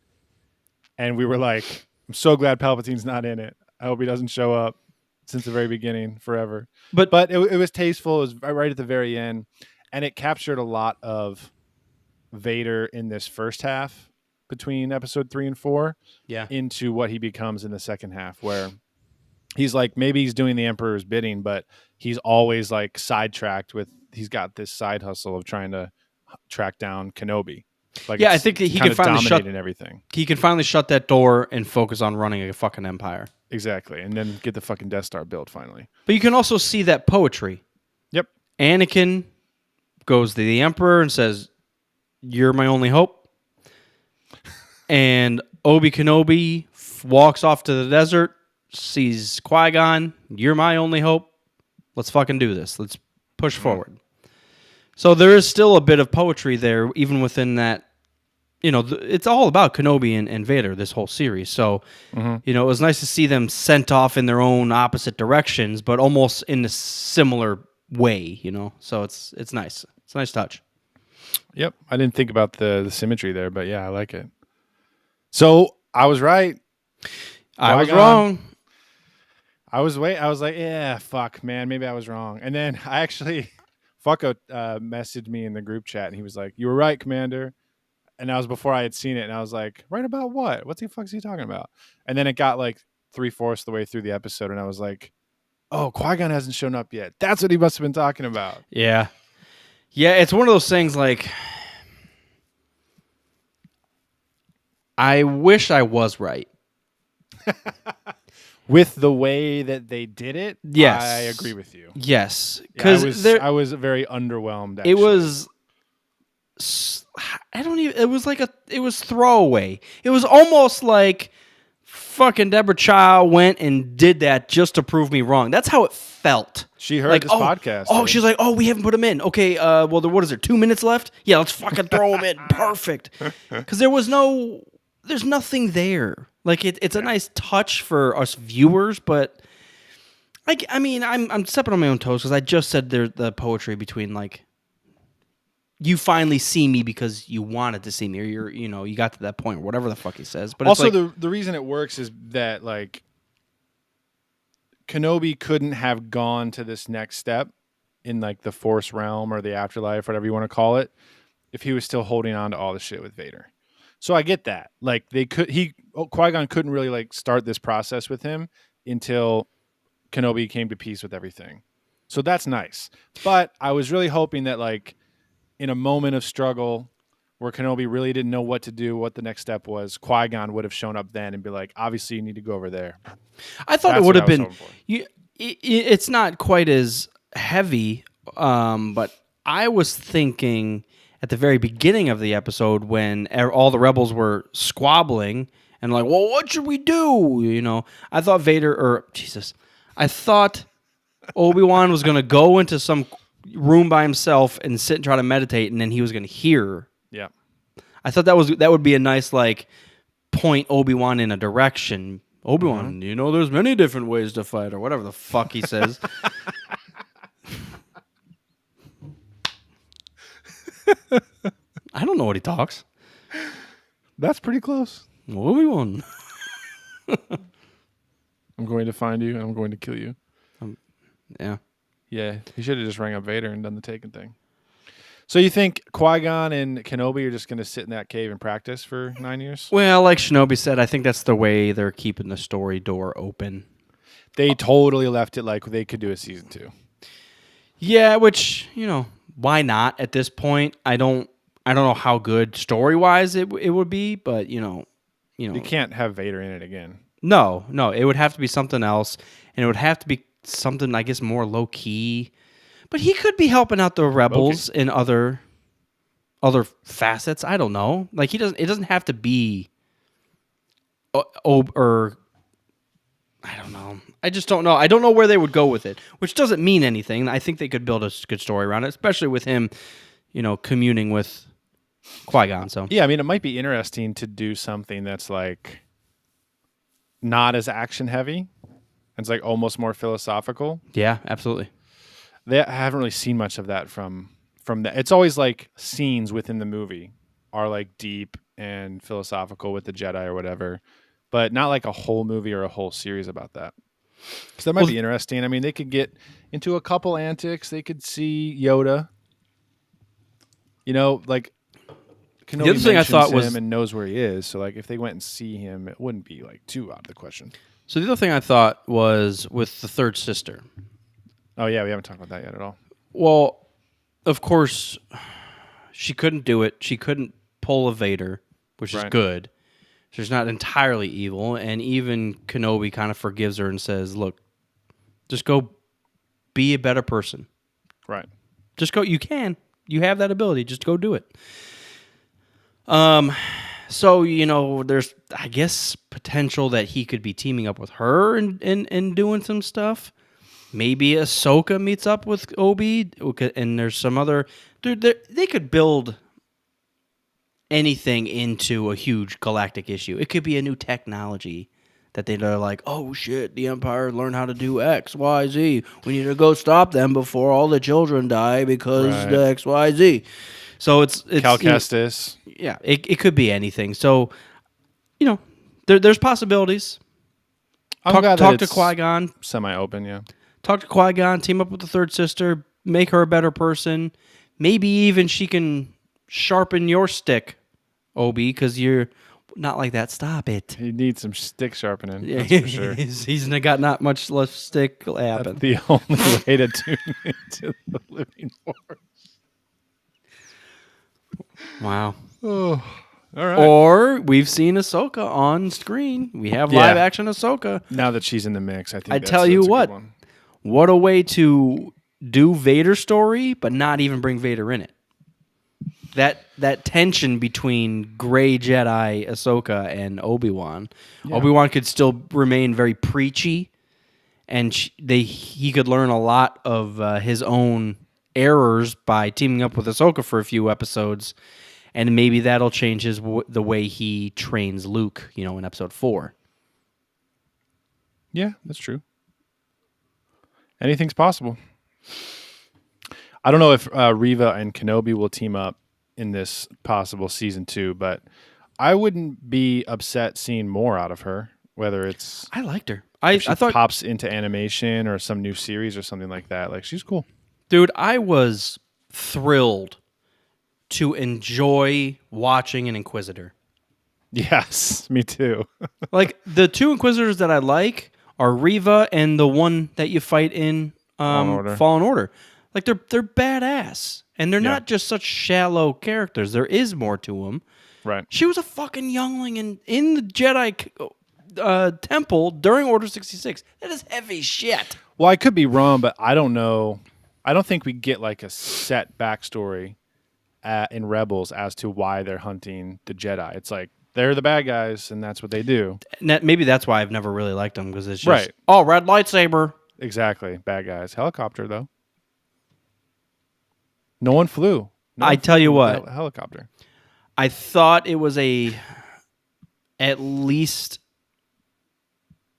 and we were like, "I'm so glad Palpatine's not in it. I hope he doesn't show up since the very beginning, forever." But it was tasteful. It was right at the very end, and it captured a lot of Vader in this first half between episode 3 and 4 yeah, into what he becomes in the second half, where he's like, maybe he's doing the Emperor's bidding, but he's always like sidetracked with, he's got this side hustle of trying to track down Kenobi. Like, yeah, I it's think that he kind can of finally shut dominating everything. he can finally shut that door and focus on running a fucking empire. Exactly. And then get the fucking Death Star built finally. But you can also see that poetry. Yep. Anakin goes to the Emperor and says, "You're my only hope." And Obi Kenobi walks off to the desert, sees Qui-Gon, "You're my only hope. Let's fucking do this. Let's push forward." So there is still a bit of poetry there, even within that. You know, it's all about Kenobi and Vader, this whole series. So, you know, it was nice to see them sent off in their own opposite directions, but almost in a similar way, you know? So it's nice. It's a nice touch. Yep. I didn't think about the symmetry there, but yeah, I like it. So I was right. I was Qui-Gon. wrong. I was like, yeah, fuck, man, maybe I was wrong. And then I actually, Fucko messaged me in the group chat, and he was like, "You were right, Commander." And that was before I had seen it, and I was like, "Right about what? What the fuck is he talking about?" And then it got like 3/4 the way through the episode, and I was like, "Oh, Qui-Gon hasn't shown up yet. That's what he must have been talking about." Yeah. Yeah, it's one of those things like, I wish I was right. With the way that they did it, Yes. I agree with you. Yes. Yeah, Because I was very underwhelmed. Actually. it was, I don't even, it was throwaway. It was almost like fucking Deborah Chow went and did that just to prove me wrong. That's how it felt. She heard Like, this oh, podcast. Oh, dude. she's like, "Oh, we haven't put him in." Okay, well, what is there? 2 minutes left? Yeah, let's fucking throw him in. Perfect. Because there's nothing there. Like it's a nice touch for us viewers, but I mean, I'm stepping on my own toes because I just said there's the poetry between like, you finally see me because you wanted to see me, or you got to that point, or whatever the fuck he says. But also, it's like, the reason it works is that like Kenobi couldn't have gone to this next step in like the Force realm or the afterlife, whatever you want to call it, if he was still holding on to all the shit with Vader. So I get that. Like Qui-Gon couldn't really like start this process with him until Kenobi came to peace with everything. So that's nice. But I was really hoping that like in a moment of struggle where Kenobi really didn't know what to do, what the next step was, Qui-Gon would have shown up then and be like, "Obviously you need to go over there." I thought That's it would what have I was been. hoping for. It's not quite as heavy, but I was thinking at the very beginning of the episode when all the rebels were squabbling and like, "Well, what should we do?" I thought I thought Obi-Wan was going to go into some room by himself and sit and try to meditate, and then he was going to hear. Yeah. I thought that would be a nice like point Obi-Wan in a direction. Obi-Wan, there's many different ways to fight, or whatever the fuck he says. I don't know what he talks. That's pretty close. Obi-Wan. I'm going to find you and I'm going to kill you. Yeah. Yeah, he should have just rang up Vader and done the taken thing. So you think Qui-Gon and Kenobi are just going to sit in that cave and practice for 9 years? Well, like Shinobi said, I think that's the way they're keeping the story door open. They totally left it like they could do a season 2. Yeah, which, why not at this point? I don't know how good story wise it would be, but You can't have Vader in it again. no, it would have to be something else, and it would have to be something I guess more low key. But he could be helping out the rebels in other facets. I don't know. Like he doesn't. It doesn't have to be. Or I don't know. I just don't know. I don't know where they would go with it, which doesn't mean anything. I think they could build a good story around it, especially with him, communing with Qui-Gon. So Yeah, I mean, it might be interesting to do something that's like not as action heavy. It's like almost more philosophical. yeah, absolutely. I haven't really seen much of that from that. It's always like scenes within the movie are like deep and philosophical with the Jedi or whatever, but not like a whole movie or a whole series about that. So that might be interesting. I mean, they could get into a couple antics. They could see Yoda. Like Kenobi The other thing I thought him was and knows where he is. So like if they went and see him, it wouldn't be like too out of the question. so. The other thing I thought was with the third sister. Oh yeah, we haven't talked about that yet at all. Well, of course, she couldn't do it. She couldn't pull a Vader, which is good. She's not entirely evil, and even Kenobi kind of forgives her and says, "Look, just go be a better person. Right. Just go. You can. You have that ability. Just go do it." So there's I guess potential that he could be teaming up with her and doing some stuff. Maybe Ahsoka meets up with Obi, and there's some other dude. They could build anything into a huge galactic issue. It could be a new technology that they're like, oh shit, the Empire learned how to do X, Y, Z. We need to go stop them before all the children die because the X, Y, Z. So it's Cal Kestis. Yeah, it could be anything. So there's possibilities. Talk to Qui-Gon. Semi-open, yeah. Talk to Qui-Gon, team up with the third sister, make her a better person. Maybe even she can sharpen your stick, Obi, because you're not like that. Stop it. He needs some stick sharpening, Yeah, that's for sure. he's got not much left stick happen. That's the only way to tune into the living force. Wow. Oh, all right. Or we've seen Ahsoka on screen. We have live action Ahsoka. Now that she's in the mix, I think tell you that's a what. good one. What a way to do Vader's story, but not even bring Vader in it. That tension between Gray Jedi Ahsoka and Obi-Wan. Yeah. Obi-Wan could still remain very preachy, and he could learn a lot of his own errors by teaming up with Ahsoka for a few episodes, and maybe that'll change the way he trains Luke, in Episode 4. Yeah, that's true. Anything's possible. I don't know if Reva and Kenobi will team up in this possible season 2, but I wouldn't be upset seeing more out of her. Whether it's I liked her. I thought pops into animation or some new series or something like that. Like she's cool, dude. I was thrilled to enjoy watching an Inquisitor. Yes, me too. Like the two Inquisitors that I like are Reva and the one that you fight in Fallen Order. Like they're badass, and they're not just such shallow characters. There is more to them. Right. She was a fucking youngling in the Jedi temple during Order 66. That is heavy shit. Well, I could be wrong, but I don't know. I don't think we get like a set backstory in Rebels as to why they're hunting the Jedi. It's like they're the bad guys, and that's what they do. Maybe that's why I've never really liked them, because it's just, red lightsaber. Exactly. Bad guys. Helicopter, though. No one flew. I tell you what. Helicopter. I thought it was at least,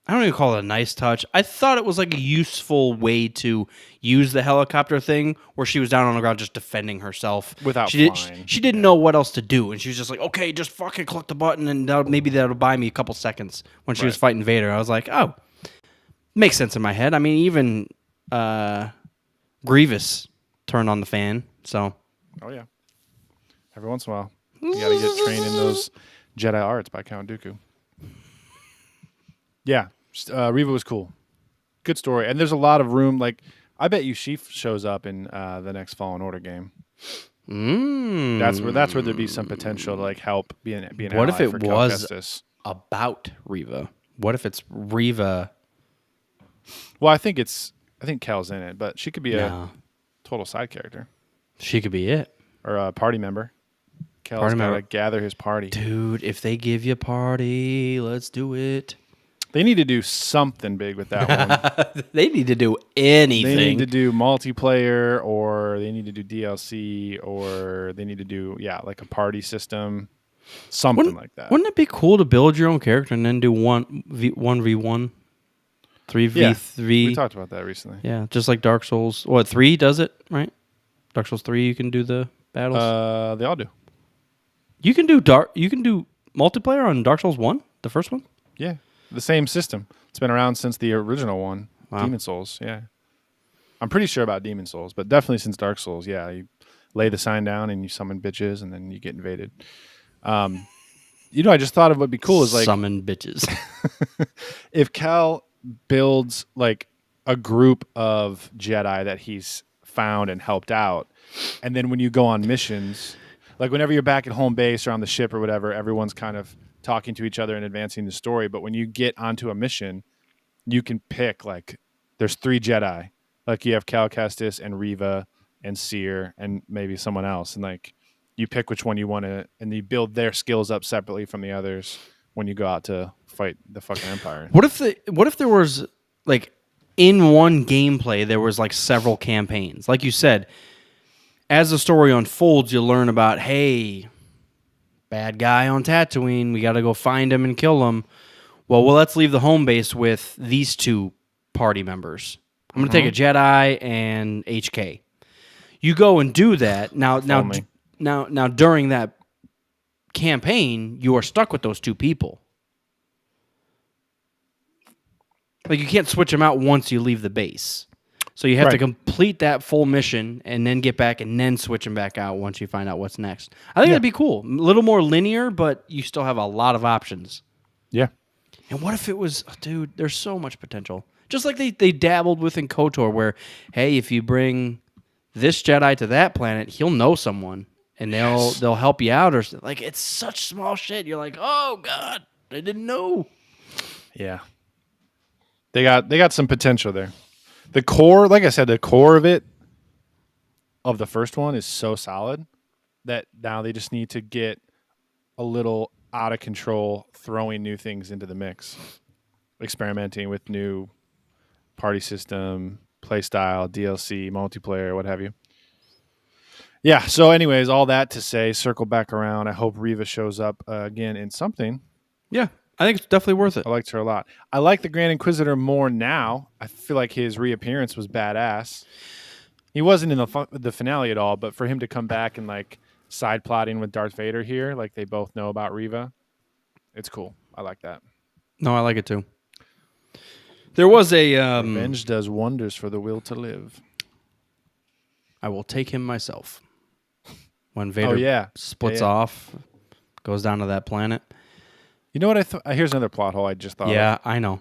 I don't even call it a nice touch. I thought it was like a useful way to use the helicopter thing where she was down on the ground just defending herself. Without flying. She didn't know what else to do, and she was just like, okay, just fucking click the button, and maybe that'll buy me a couple seconds when she was fighting Vader. I was like, oh, makes sense in my head. I mean, even Grievous turned on the fan, so. Oh, yeah. Every once in a while. You got to get trained in those Jedi arts by Count Dooku. Yeah. Reva was cool. Good story. And there's a lot of room. Like, I bet you she shows up in the next Fallen Order game. Mm. That's where there'd be some potential to like help be an What if ally it for Cal was Kestis. about Riva? What if it's Riva? Well, I think Cal's in it, but she could be a No, total side character she could be it. or a party member. Cal's Party got to member. gather his party. Dude, if they give you a party, let's do it. They need to do something big with that one. They need to do anything. They need to do multiplayer, or they need to do DLC, or they need to do like a party system, something like that. Wouldn't it be cool to build your own character and then do 1v1, 3v3? We talked about that recently. Yeah, just like Dark Souls. What, 3 does it, right? Dark Souls 3, you can do the battles. They all do. You can do multiplayer on Dark Souls 1, the first one? Yeah, the same system. It's been around since the original one, Wow. Demon Souls. Yeah, I'm pretty sure about Demon Souls, but definitely since Dark Souls. Yeah, you lay the sign down and you summon bitches, and then you get invaded. I just thought of what would be cool is like summon bitches. if Cal builds like a group of Jedi that he's found and helped out, and then when you go on missions, like whenever you're back at home base or on the ship or whatever, everyone's kind of talking to each other and advancing the story. But when you get onto a mission, you can pick like there's 3 Jedi, like you have Cal Kestis and Riva and Seer and maybe someone else, and like you pick which one you want to, and you build their skills up separately from the others when you go out to fight the fucking Empire. What if there was like in one gameplay there was like several campaigns? Like you said, as the story unfolds, you learn about, hey, bad guy on Tatooine, we got to go find him and kill him. Well, let's leave the home base with these 2 party members. I'm going to take a Jedi and HK. You go and do that. Now during that campaign, you are stuck with those 2 people. Like you can't switch them out once you leave the base. So you have to complete that full mission and then get back and then switch them back out once you find out what's next. I think that'd be cool. A little more linear, but you still have a lot of options. Yeah. And what if it was, dude, there's so much potential. Just like they dabbled with in KOTOR where, hey, if you bring this Jedi to that planet, he'll know someone and they'll help you out. Or like, it's such small shit. You're like, oh, God, I didn't know. Yeah. They got some potential there. The core, like I said, the core of it, of the first one is so solid that now they just need to get a little out of control, throwing new things into the mix, experimenting with new party system, play style, DLC, multiplayer, what have you. Yeah, so anyways, all that to say, circle back around. I hope Riva shows up again in something. Yeah. I think it's definitely worth it. I liked her a lot. I like the Grand Inquisitor more now. I feel like his reappearance was badass. He wasn't in the finale at all, but for him to come back and like side plotting with Darth Vader here, like they both know about Riva, it's cool. I like that. No, I like it too. There was a revenge does wonders for the will to live. I will take him myself. When Vader splits off, goes down to that planet. You know what I thought? Here's another plot hole I just thought of. Yeah, I know.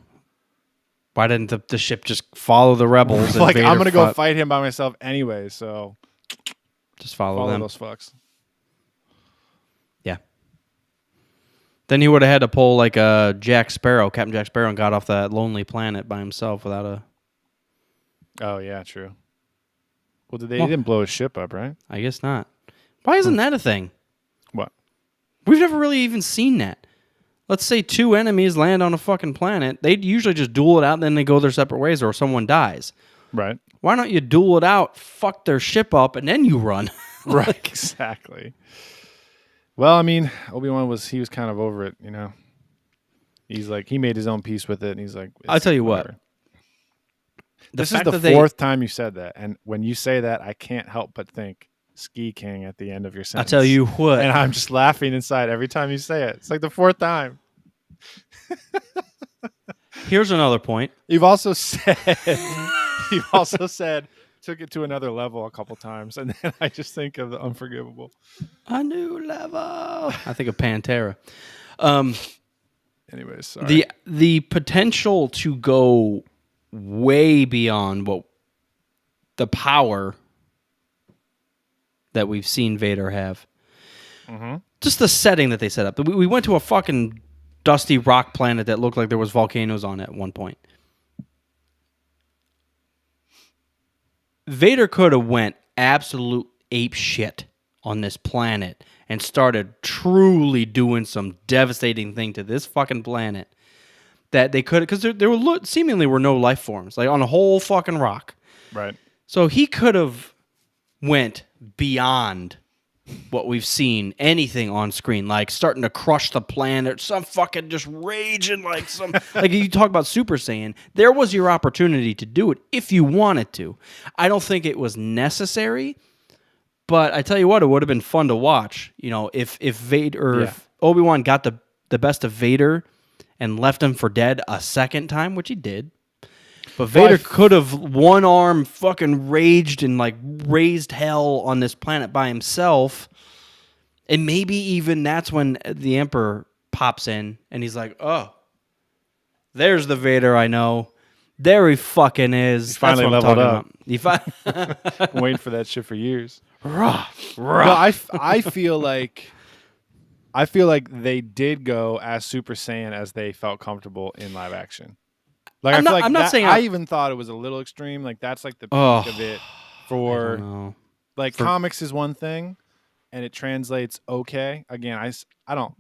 Why didn't the ship just follow the rebels? Like, I'm going to go fight him by myself anyway, so just follow them. Those fucks. Yeah. Then he would have had to pull like a Captain Jack Sparrow, and got off that lonely planet by himself without a... Oh, yeah, true. Well, they didn't blow his ship up, right? I guess not. Why isn't that a thing? What? We've never really even seen that. Let's say 2 enemies land on a fucking planet. They'd usually just duel it out and then they go their separate ways or someone dies. Right. Why don't you duel it out, fuck their ship up, and then you run? Right, exactly. Well, I mean, Obi-Wan was kind of over it, you know. He's like, he made his own peace with it, and he's like... I'll tell you whatever. What. This is the 4th time you said that, and when you say that, I can't help but think Ski King at the end of your sentence. I'll tell you what. And I'm just laughing inside every time you say it. It's like the 4th time. Here's another point. You've also said took it to another level a couple times, and then I just think of the Unforgivable. A new level. I think of Pantera. Anyways, sorry. The potential to go way beyond what the power that we've seen Vader have. Mm-hmm. Just the setting that they set up. We went to a fucking dusty rock planet that looked like there was volcanoes on it at one point. Vader could have went absolute ape shit on this planet and started truly doing some devastating thing to this fucking planet that they could, because there were seemingly were no life forms like on a whole fucking rock. Right. So he could have went beyond what we've seen, anything on screen, like starting to crush the planet, some fucking just raging like some, like you talk about Super Saiyan, there was your opportunity to do it if you wanted to. I don't think it was necessary, but I tell you what, it would have been fun to watch. You know, if Vader, if Obi-Wan got the best of Vader and left him for dead a second time, which he did. But Vader could have one arm fucking raged and like raised hell on this planet by himself. And maybe even that's when the Emperor pops in and he's like, oh, there's the Vader I know. There he fucking is. He finally leveled up. About. Been waiting for that shit for years. No, I feel like they did go as Super Saiyan as they felt comfortable in live action. Like I'm not saying I even thought it was a little extreme. Like that's like the peak of it. For like comics is one thing, and it translates okay. Again, I don't.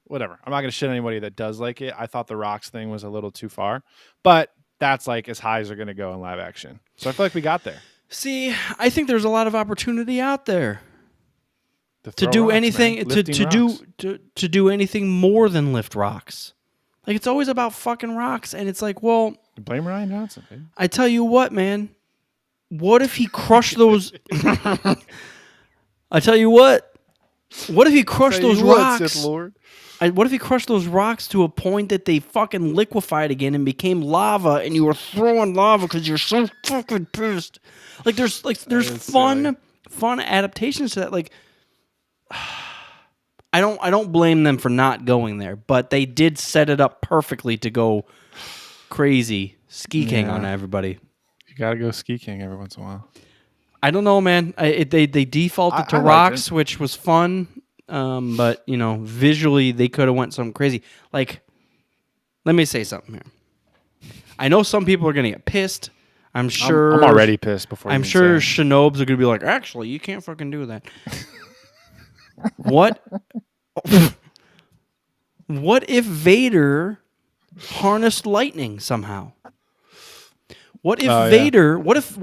Whatever. I'm not gonna shit on anybody that does like it. I thought the rocks thing was a little too far, but that's like as high as they're gonna go in live action. So I feel like we got there. See, I think there's a lot of opportunity out there to do rocks, anything to do anything more than lift rocks. Like, it's always about fucking rocks, and it's like, well... Blame Rian Johnson, baby. I tell you what, man. What if he crushed those... I tell you what. What if he crushed those rocks? Sith Lord. What if he crushed those rocks to a point that they fucking liquefied again and became lava, and you were throwing lava because you're so fucking pissed? Like, there's fun adaptations to that. Like... I don't blame them for not going there, but they did set it up perfectly to go crazy ski king on everybody. You gotta go ski king every once in a while. I don't know, man. They defaulted to rocks, which was fun, but you know, visually they could have went something crazy. Like, let me say something here. I know some people are gonna get pissed. I'm sure. I'm already pissed before. I'm sure Shinobs are gonna be like, actually, you can't fucking do that. What if Vader harnessed lightning somehow? What if Vader? What if?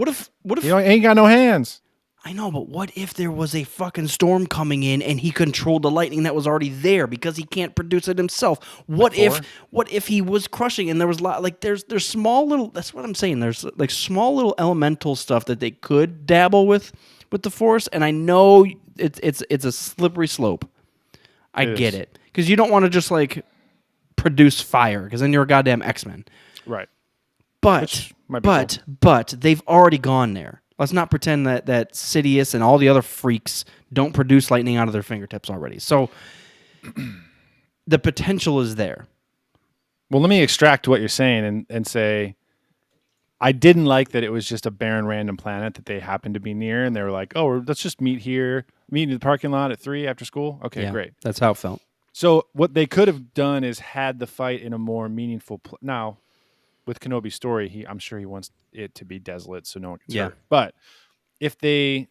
He ain't got no hands. I know, but what if there was a fucking storm coming in and he controlled the lightning that was already there because he can't produce it himself? What if he was crushing and there was there's small little. That's what I'm saying. There's like small little elemental stuff that they could dabble with the Force, and I know it's a slippery slope. I get it. Because you don't want to just like produce fire, because then you're a goddamn X-Men. Right. But they've already gone there. Let's not pretend that Sidious and all the other freaks don't produce lightning out of their fingertips already. So the potential is there. Well, let me extract what you're saying and say I didn't like that it was just a barren random planet that they happened to be near, and they were like, oh, let's just meet here. Meet in the parking lot at 3 after school? Okay, yeah, great. That's how it felt. So what they could have done is had the fight in a more meaningful... Now, with Kenobi's story, I'm sure he wants it to be desolate so no one gets hurt. But if they...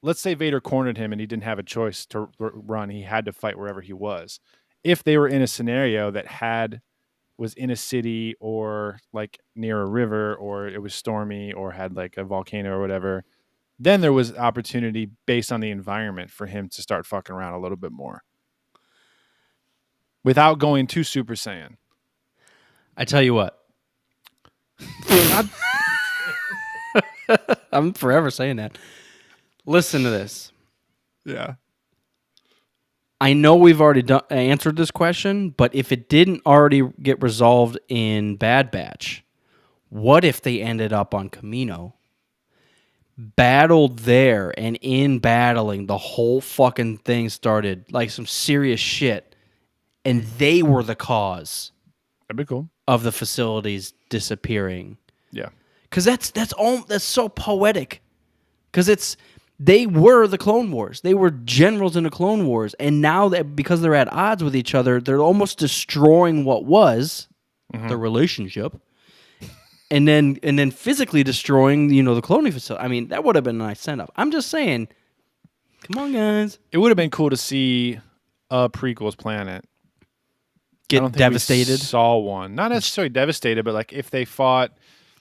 Let's say Vader cornered him and he didn't have a choice to run. He had to fight wherever he was. If they were in a scenario that was in a city or like near a river, or it was stormy or had like a volcano or whatever... Then there was opportunity based on the environment for him to start fucking around a little bit more without going too Super Saiyan. I tell you what. I'm forever saying that. Listen to this. Yeah. I know we've already answered this question, but if it didn't already get resolved in Bad Batch, what if they ended up on Kamino? Battled there, and in battling, the whole fucking thing started like some serious shit, and they were the cause. That'd be cool. Of the facilities disappearing. Yeah, because that's so poetic. Because They were the Clone Wars. They were generals in the Clone Wars. And now that because they're at odds with each other, they're almost destroying what was the relationship. And then physically destroying, the cloning facility. I mean, that would have been a nice send-up. I'm just saying, come on, guys. It would have been cool to see a prequels planet. I don't Get think devastated. We saw one. Not necessarily devastated, but like if they fought...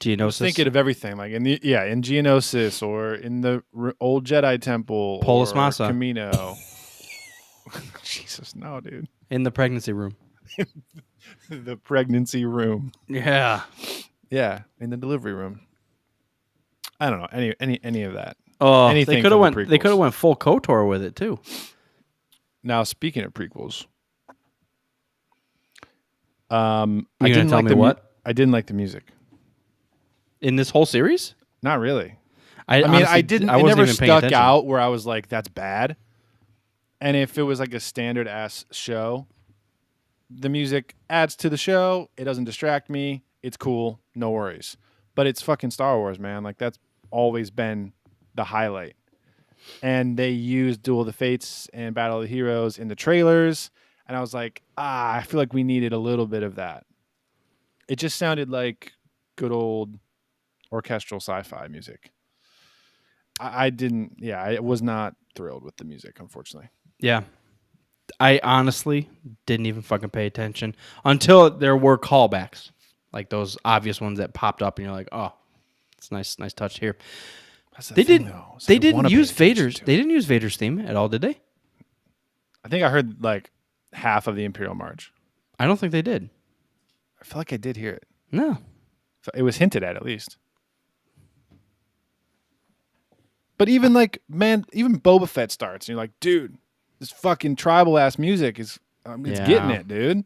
Geonosis. Thinking of everything, like in Geonosis or in the old Jedi Temple, Polis or Massa. Camino. Jesus, no, dude. In the pregnancy room. The pregnancy room. Yeah. Yeah, in the delivery room. I don't know any of that. Oh, Anything they could from have the went. They prequels. could have went full KOTOR with it too. Now, speaking of prequels, You I gonna didn't tell like me the what? I didn't like the music. In this whole series, Not really. I mean, honestly, I didn't. I It wasn't never even paying stuck attention. out where I was like, "That's bad." And if it was like a standard ass show, the music adds to the show. It doesn't distract me. It's cool. No worries. But it's fucking Star Wars, man. Like that's always been the highlight. And they used Duel of the Fates and Battle of the Heroes in the trailers, and I was like, I feel like we needed a little bit of that. It just sounded like good old orchestral sci-fi music. I was not thrilled with the music, unfortunately. Yeah, I honestly didn't even fucking pay attention until there were callbacks, like those obvious ones that popped up, and you're like, oh, it's nice touch here. That's the They thing, didn't. though, is They I didn't wanna pay use attention Vader's. to They it. didn't use Vader's theme at all, did they? I think I heard like half of the Imperial March. I don't think they did. I feel like I did hear it. No. It was hinted at least. But even like, man, even Boba Fett starts, and you're like, dude, this fucking tribal ass music is, it's getting Yeah. it, dude.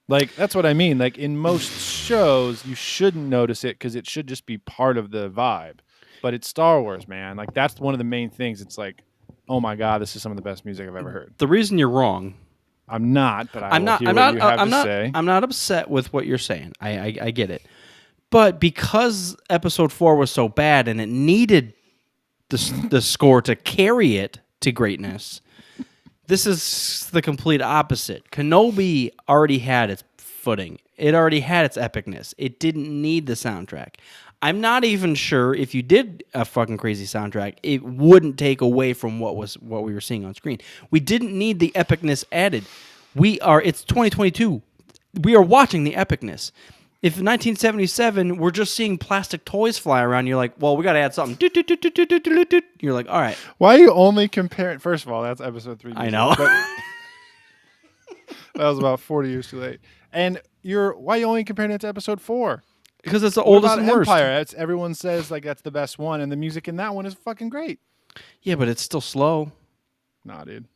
Like that's what I mean. Like in most shows, you shouldn't notice it because it should just be part of the vibe. But it's Star Wars, man. Like that's one of the main things. It's like, oh my god, this is some of the best music I've ever heard. The reason you're wrong. I'm not, but I'm will not. hear I'm what not. you have I'm to not. say. I'm not upset with what you're saying. I get it. But because Episode 4 was so bad and it needed the score to carry it to greatness, this is the complete opposite. Kenobi already had its footing. It already had its epicness. It didn't need the soundtrack. I'm not even sure if you did a fucking crazy soundtrack, it wouldn't take away from what we were seeing on screen. We didn't need the epicness added. It's 2022. We are watching the epicness. If in 1977 we're just seeing plastic toys fly around, you're like, well, we got to add something. You're like, all right. Why are you only comparing? First of all, that's episode 3. I know. But that was about 40 years too late. And why are you only comparing it to episode 4? Because it's the What oldest about and worst. Empire? Everyone says like that's the best one, and the music in that one is fucking great. Yeah, but it's still slow. Nah, dude,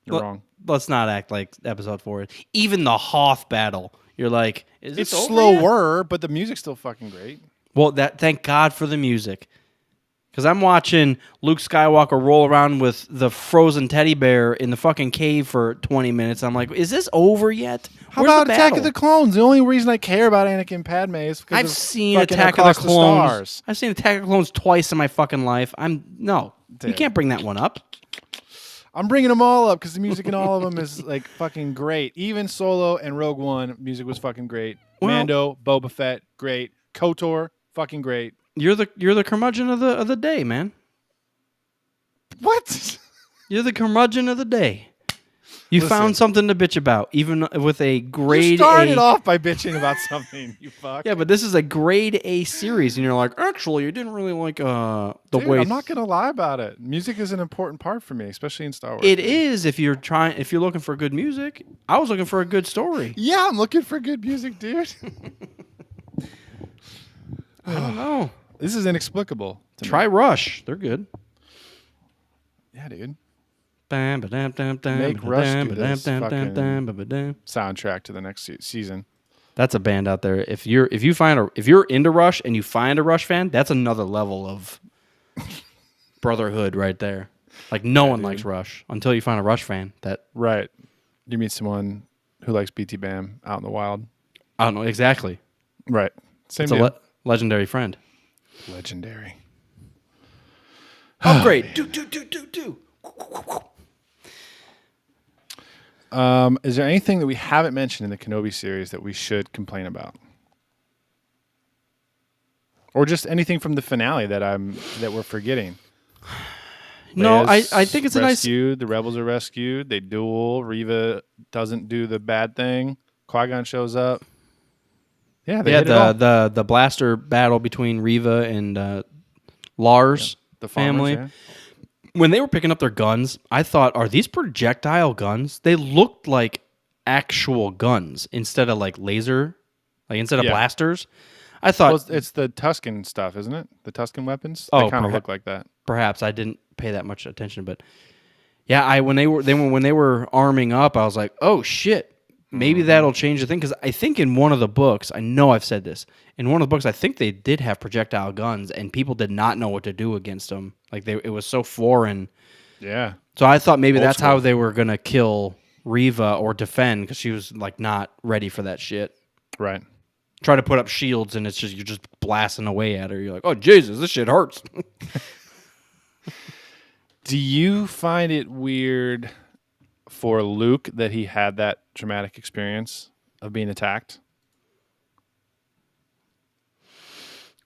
you're wrong. Let's not act like episode 4. Even the Hoth battle, you're like, is this It's over yet? slower, but the music's still fucking great. Well, thank God for the music. Because I'm watching Luke Skywalker roll around with the frozen teddy bear in the fucking cave for 20 minutes. I'm like, is this over yet? How Where's about the Attack battle? of the Clones? The only reason I care about Anakin and Padme is because I've of seen fucking Attack of the Across Clones. Stars. I've seen Attack of the Clones twice in my fucking life. You Dude. can't bring that one up. I'm bringing them all up because the music in all of them is like fucking great. Even Solo and Rogue One, music was fucking great. Well- Mando, Boba Fett, great. KOTOR, fucking great. You're the curmudgeon of the day, man. What? You're the curmudgeon of the day. You Listen. found something to bitch about, even with a grade You started A. off by bitching about something, you fuck. Yeah, but this is a grade A series, and you're like, actually, you didn't really like the Dude, way. I'm not gonna lie about it. Music is an important part for me, especially in Star Wars. It man. is if you're looking for good music. I was looking for a good story. Yeah, I'm looking for good music, dude. I don't know. This is inexplicable. To Try me. Rush. They're good. Yeah, dude. Make Rush do this fucking- Soundtrack to the next season. That's a band out there. If you're into Rush and you find a Rush fan, that's another level of brotherhood right there. Like no one likes Rush until you find a Rush fan. That Right. You meet someone who likes BT Bam out in the wild. I don't know exactly. Right. Same It's a deal. legendary friend. Legendary. Upgrade. Do. Is there anything that we haven't mentioned in the Kenobi series that we should complain about? Or just anything from the finale that we're forgetting? No, Leia's I think it's rescued. The rebels are rescued. They duel. Reva doesn't do the bad thing. Qui-Gon shows up. Yeah, they hit it all. the blaster battle between Reva and Lars The farmers, family. yeah. When they were picking up their guns, I thought, are these projectile guns? They looked like actual guns instead of like laser, like instead of Yeah. blasters. I thought Well, it's the Tusken stuff, isn't it? The Tusken weapons. Oh, They kind of perha- look like that. perhaps I didn't pay that much attention, but yeah, when they were arming up, I was like, oh shit, maybe that'll change the thing. Because I think in one of the books, I know I've said this in one of the books, I think they did have projectile guns, and people did not know what to do against them. Like it was so foreign. Yeah. So I thought maybe that's how school. they were gonna kill Reva or defend, because she was like not ready for that shit. Right. Try to put up shields, and you're just blasting away at her. You're like, oh Jesus, this shit hurts. Do you find it weird for Luke that he had that traumatic experience of being attacked?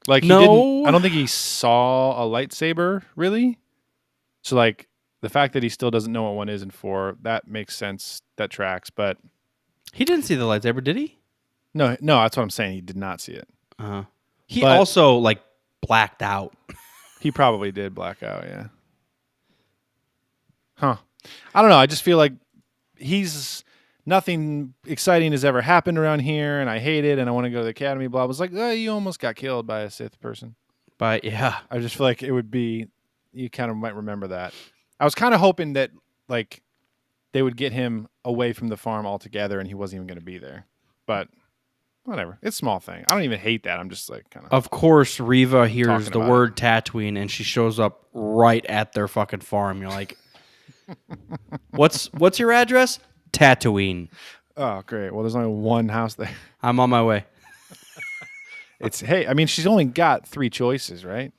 Like he No. didn't. I don't think he saw a lightsaber really. So like the fact that he still doesn't know what 1 is and 4, that makes sense. That tracks. But He didn't see the lightsaber, did he? no, that's what I'm saying. He did not see it. He But- also like blacked out. He probably did black out. Yeah. Huh. I don't know. I just feel like nothing exciting has ever happened around here, and I hate it, and I want to go to the academy. Blah. I was like, oh, you almost got killed by a Sith person. But yeah, I just feel like it would be. You kind of might remember that. I was kind of hoping that like they would get him away from the farm altogether, and he wasn't even going to be there. But whatever. It's a small thing. I don't even hate that. I'm just like kind of. of course Reva hears Talking the about word Tatooine, and she shows up right at their fucking farm. You're like, what's your address? Tatooine. Oh, great. Well, there's only one house there. I'm on my way. It's hey. I mean, she's only got 3 choices, right?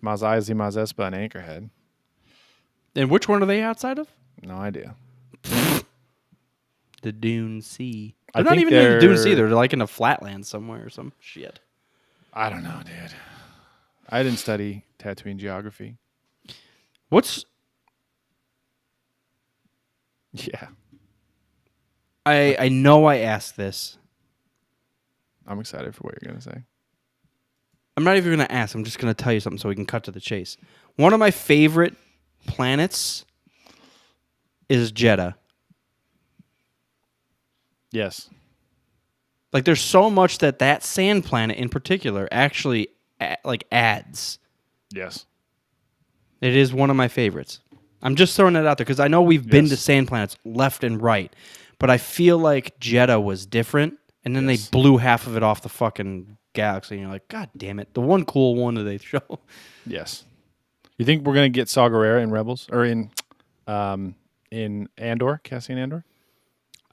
Maz Eisley, Maz Espa, and Anchorhead. And which one are they outside of? No idea. The Dune Sea. I They're not think even in the Dune they're- Sea. They're like in a flatland somewhere or some shit. I don't know, dude. I didn't study Tatooine geography. What's Yeah, I know I asked this. I'm excited for what you're gonna say. I'm not even going to ask. I'm just going to tell you something so we can cut to the chase. One of my favorite planets is Jeddah. Yes. Like, there's so much that sand planet in particular actually adds. Yes. It is one of my favorites. I'm just throwing it out there because I know we've been Yes. to sand planets left and right, but I feel like Jeddah was different, and then Yes. they blew half of it off the fucking galaxy, and you're like, God damn it! The one cool one that they show. Yes. You think we're gonna get Saw Gerrera in Rebels or in Andor, Cassian Andor?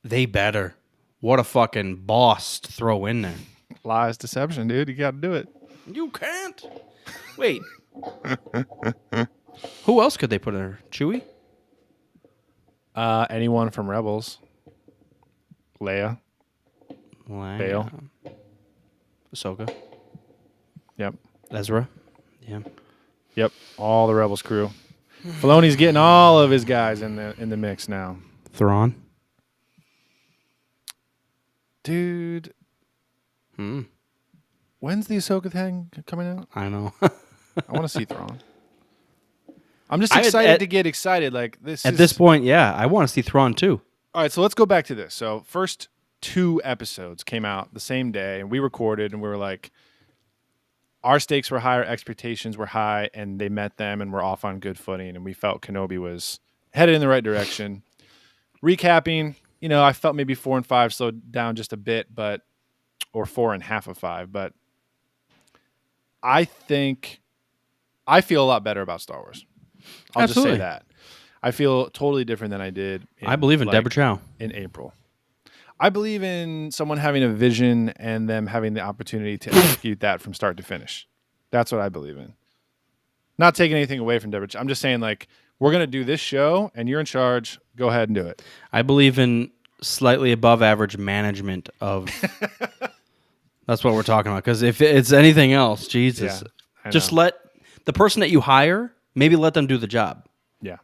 They better. What a fucking boss to throw in there. Lies, deception, dude. You got to do it. You can't. Wait. Who else could they put in there? Chewie? Anyone from Rebels? Leia. Bail. Ahsoka. Yep. Ezra. Yeah. Yep. All the Rebels crew. Filoni's getting all of his guys in the mix now. Thrawn. Dude, when's the Ahsoka thing coming out? I know. I want to see Thrawn. I'm just I- excited at- to get excited. Like At this point, yeah, I want to see Thrawn too. All right, so let's go back to this. So first 2 episodes came out the same day, and we recorded, and we were like, our stakes were high, our expectations were high, and they met them, and we're off on good footing, and we felt Kenobi was headed in the right direction. Recapping, I felt maybe 4 and 5 slowed down just a bit, or 4.5 of 5, but I think I feel a lot better about Star Wars. I'll Absolutely. just say that. I feel totally different than I did. I believe in Deborah Chow. In April. I believe in someone having a vision and them having the opportunity to execute that from start to finish. That's what I believe in. Not taking anything away from Deborah. I'm just saying, like, we're gonna do this show, and you're in charge. Go ahead and do it. I believe in slightly above average management of. That's what we're talking about. Because if it's anything else, Jesus, I just know. let the person that you hire, maybe let them do the job. Yeah.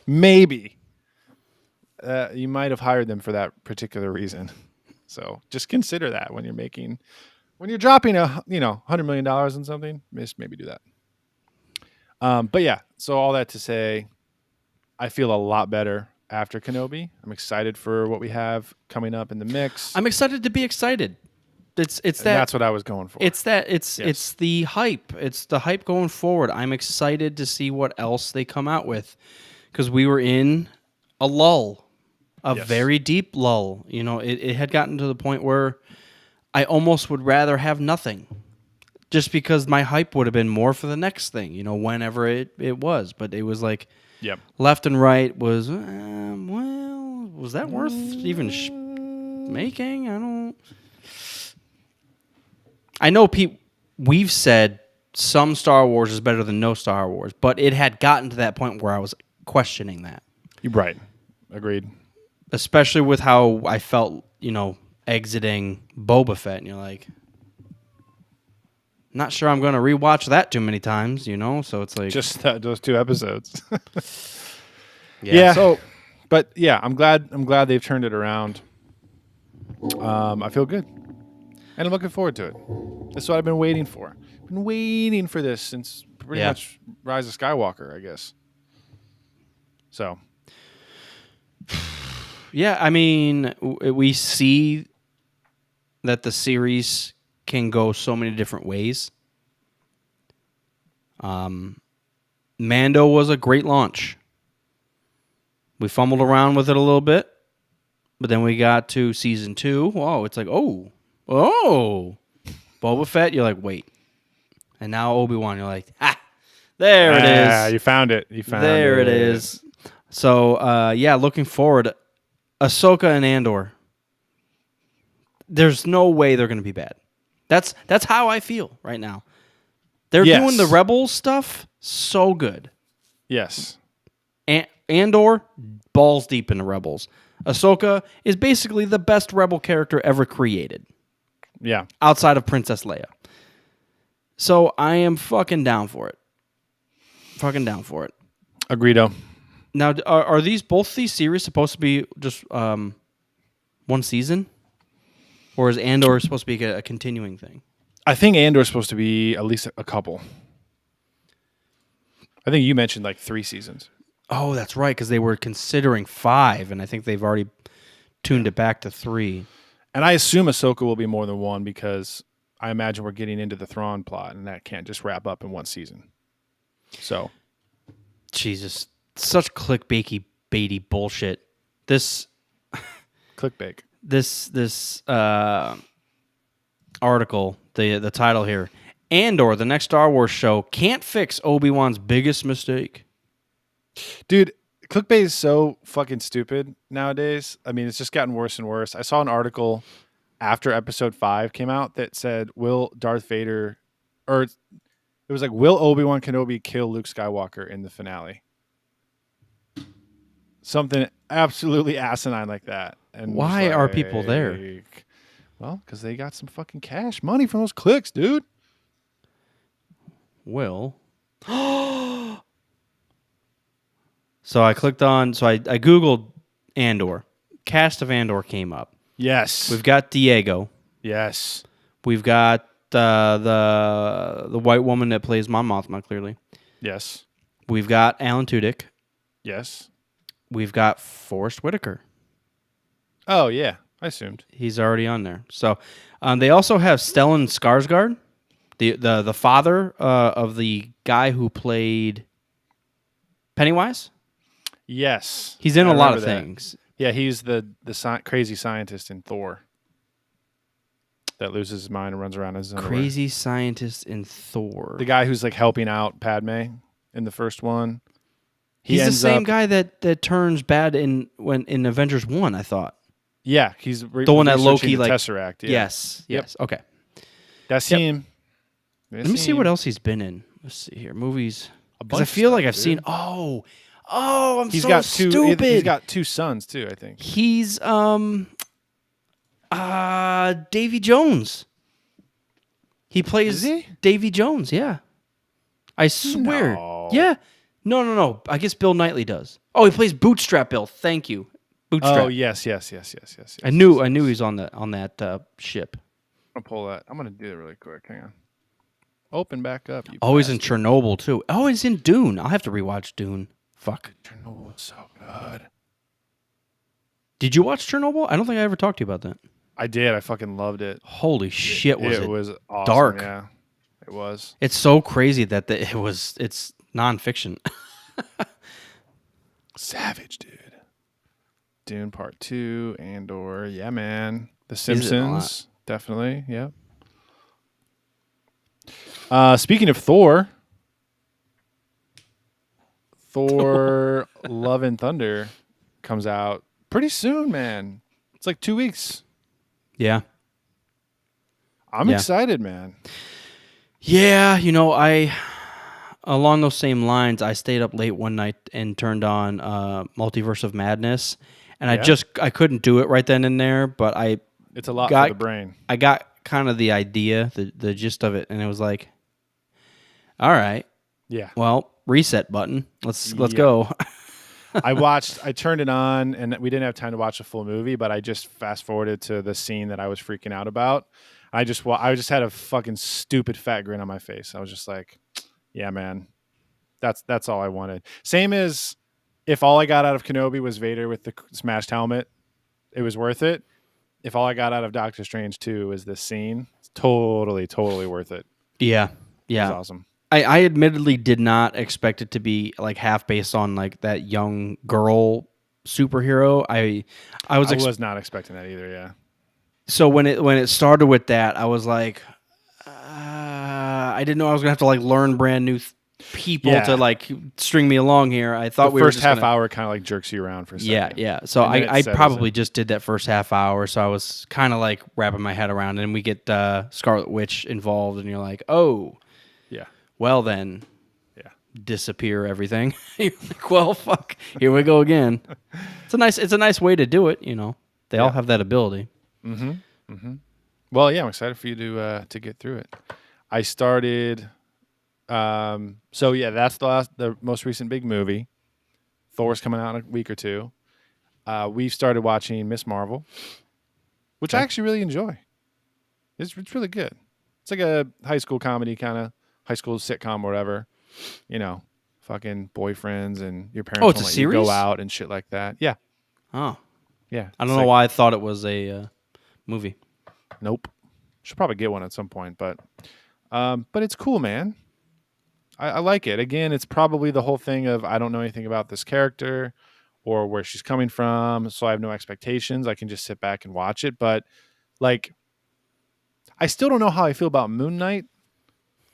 Maybe. You might have hired them for that particular reason. So just consider that when you're dropping $100 million on something, just maybe do that. But yeah, so all that to say, I feel a lot better after Kenobi. I'm excited for what we have coming up in the mix. I'm excited to be excited. That's what I was going for. It's the hype. It's the hype going forward. I'm excited to see what else they come out with, because we were in a lull, a very deep lull. It had gotten to the point where I almost would rather have nothing, just because my hype would have been more for the next thing. Whenever it was, but it was like left and right was was that worth even making? I know we've said some Star Wars is better than no Star Wars, but it had gotten to that point where I was questioning that. You're right. Agreed. Especially with how I felt, exiting Boba Fett, and you're like, not sure I'm going to rewatch that too many times, so it's like just those 2 episodes. yeah. So, but yeah, I'm glad they've turned it around. I feel good. And I'm looking forward to it. That's what I've been waiting for. I've been waiting for this since pretty much Rise of Skywalker, I guess. So. Yeah, I mean, we see that the series can go so many different ways. Mando was a great launch. We fumbled around with it a little bit, but then we got to season 2. Whoa, it's like, oh, Boba Fett. You're like, wait, and now Obi-Wan. You're like, there it is. Yeah, you found it. There it is. So, looking forward. Ahsoka and Andor. There's no way they're going to be bad. That's how I feel right now. They're doing the Rebels stuff so good. Yes. Andor, balls deep in the Rebels. Ahsoka is basically the best Rebel character ever created. Yeah. Outside of Princess Leia. So I am fucking down for it. Agreedo. Now, are both these series supposed to be just one season? Or is Andor supposed to be a continuing thing? I think Andor's supposed to be at least a couple. I think you mentioned like 3 seasons. Oh, that's right, because they were considering 5, and I think they've already tuned it back to 3. And I assume Ahsoka will be more than 1, because I imagine we're getting into the Thrawn plot, and that can't just wrap up in 1 season. So. Jesus. Such clickbaity bullshit. This Clickbait. This article, the title here, Andor, the next Star Wars show, can't fix Obi-Wan's biggest mistake. Dude, clickbait is so fucking stupid nowadays. I mean, it's just gotten worse and worse. I saw an article after episode 5 came out that said, will Obi-Wan Kenobi kill Luke Skywalker in the finale? Something absolutely asinine like that. And why are people there? Well, because they got some fucking cash money from those clicks, dude. Well, so I clicked on, I Googled Andor. Cast of Andor came up. Yes. We've got Diego. Yes. We've got the white woman that plays Mon Mothma, clearly. Yes. We've got Alan Tudyk. Yes. We've got Forrest Whitaker. Oh, yeah. I assumed. He's already on there. So they also have Stellan Skarsgård, the father of the guy who played Pennywise. Yes. He's in a lot of things. Yeah, he's the crazy scientist in Thor that loses his mind and runs around as crazy scientist in Thor. The guy who's like helping out Padme in the first one. He's the same guy that turns bad in Avengers 1, I thought. Yeah, he's the one that Loki the Tesseract. Yeah. Yes. Okay. That's him. Let me see what else he's been in. Let's see here, movies. A Because I bunch of feel stuff, like I've dude. seen. I'm He's so got stupid. He's got two sons too, I think. He's Davy Jones. He plays Is he? Davy Jones. Yeah, I swear. No. Yeah. No. I guess Bill Knightley does. Oh, he plays Bootstrap Bill. Thank you, Bootstrap. Oh yes. I knew he was on that ship. I'm gonna pull that. I'm gonna do it really quick. Hang on. Open back up. You Oh, he's in bastard. Chernobyl too. Oh, he's in Dune. I'll have to rewatch Dune. Fuck. Chernobyl was so good. Did you watch Chernobyl? I don't think I ever talked to you about that. I did. I fucking loved it. Holy shit, was it was awesome. dark. Yeah, it was. It's so crazy that it's nonfiction. Savage, dude. Dune Part 2, Andor. Yeah, man. The it a lot? Simpsons. Definitely. Yep. Speaking of Thor, Love and Thunder comes out pretty soon, man. It's like 2 weeks. Yeah. I'm Yeah. excited, man. Yeah, I along those same lines, I stayed up late one night and turned on Multiverse of Madness, and Yeah? I couldn't do it right then and there, but It's a lot Got- for the brain. I got kind of the idea, the gist of it, and it was like, all right, Yeah. well, reset button. Let's Yeah. go. I turned it on, and we didn't have time to watch the full movie, but I just fast forwarded to the scene that I was freaking out about. I just had a fucking stupid fat grin on my face. I was just like, yeah, man, that's all I wanted. Same as if all I got out of Kenobi was Vader with the smashed helmet, it was worth it. If all I got out of Doctor Strange 2 was this scene, it's totally worth it. Yeah. It was awesome. I admittedly did not expect it to be like half based on like that young girl superhero. I was not expecting that either. Yeah. so when it started with that, I was like, I didn't know I was gonna have to like learn brand new people Yeah. to like string me along here. I thought The we were first just half gonna, hour kind of like jerks you around for a second. yeah. So And then it I settles probably in. just did that first half hour. So I was kind of like wrapping my head around, and we get Scarlet Witch involved, and you're like, oh, Yeah. well then. Yeah. Disappear everything. You're like, well, fuck, here we go again. It's a nice way to do it. They all have that ability. Well, yeah, I'm excited for you to get through it. I started. So yeah, that's the most recent big movie. Thor's coming out in a week or two. We've started watching Miss Marvel, which I Okay. actually really enjoy. It's really good. It's like a high school comedy, kind of high school sitcom, or whatever. Fucking boyfriends and your parents Oh, it's won't a let you go series? out and shit like that. Yeah, Oh, yeah. I don't know why I thought it was a movie. Nope. Should probably get one at some point, but it's cool, man. I like it. Again, it's probably the whole thing of I don't know anything about this character or where she's coming from, so I have no expectations. I can just sit back and watch it. But like, I still don't know how I feel about Moon Knight.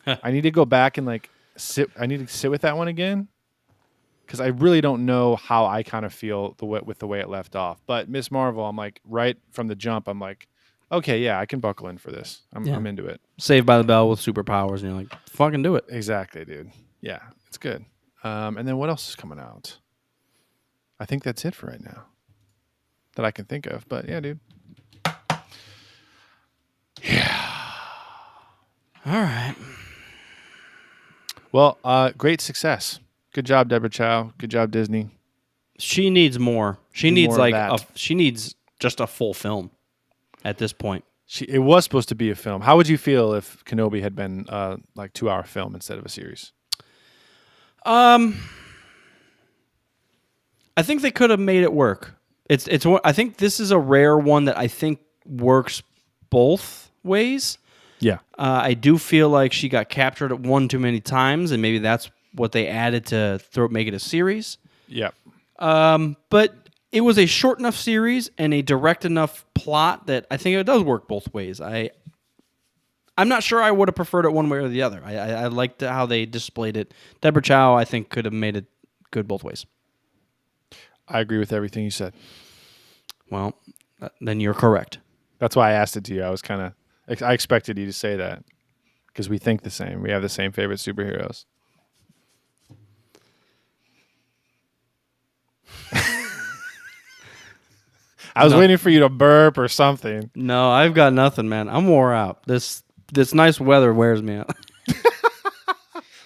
I need to go back and like sit. I need to sit with that one again because I really don't know how I kind of feel with the way it left off. But Miss Marvel, I'm like right from the jump. I'm like, okay, yeah, I can buckle in for this. I'm into it. Saved by the Bell with superpowers, and you're like, fucking do it. Exactly, dude. Yeah, it's good. And then what else is coming out? I think that's it for right now that I can think of. But yeah, dude. All right. Well, great success. Good job, Deborah Chow. Good job, Disney. She needs more. She Do needs more of like that. she needs just a full film at this point. It was supposed to be a film. How would you feel if Kenobi had been like 2-hour film instead of a series? I think they could have made it work. I think this is a rare one that I think works both ways. Yeah. I do feel like she got captured at one too many times, and maybe that's what they added to make it a series. Yeah. But it was a short enough series and a direct enough plot that I think it does work both ways. I'm not sure I would have preferred it one way or the other. I liked how they displayed it. Deborah Chow, I think, could have made it good both ways. I agree with everything you said. Well, then you're correct. That's why I asked it to you. I expected you to say that because we think the same. We have the same favorite superheroes. I was waiting for you to burp or something. No, I've got nothing, man. I'm wore out. This nice weather wears me out.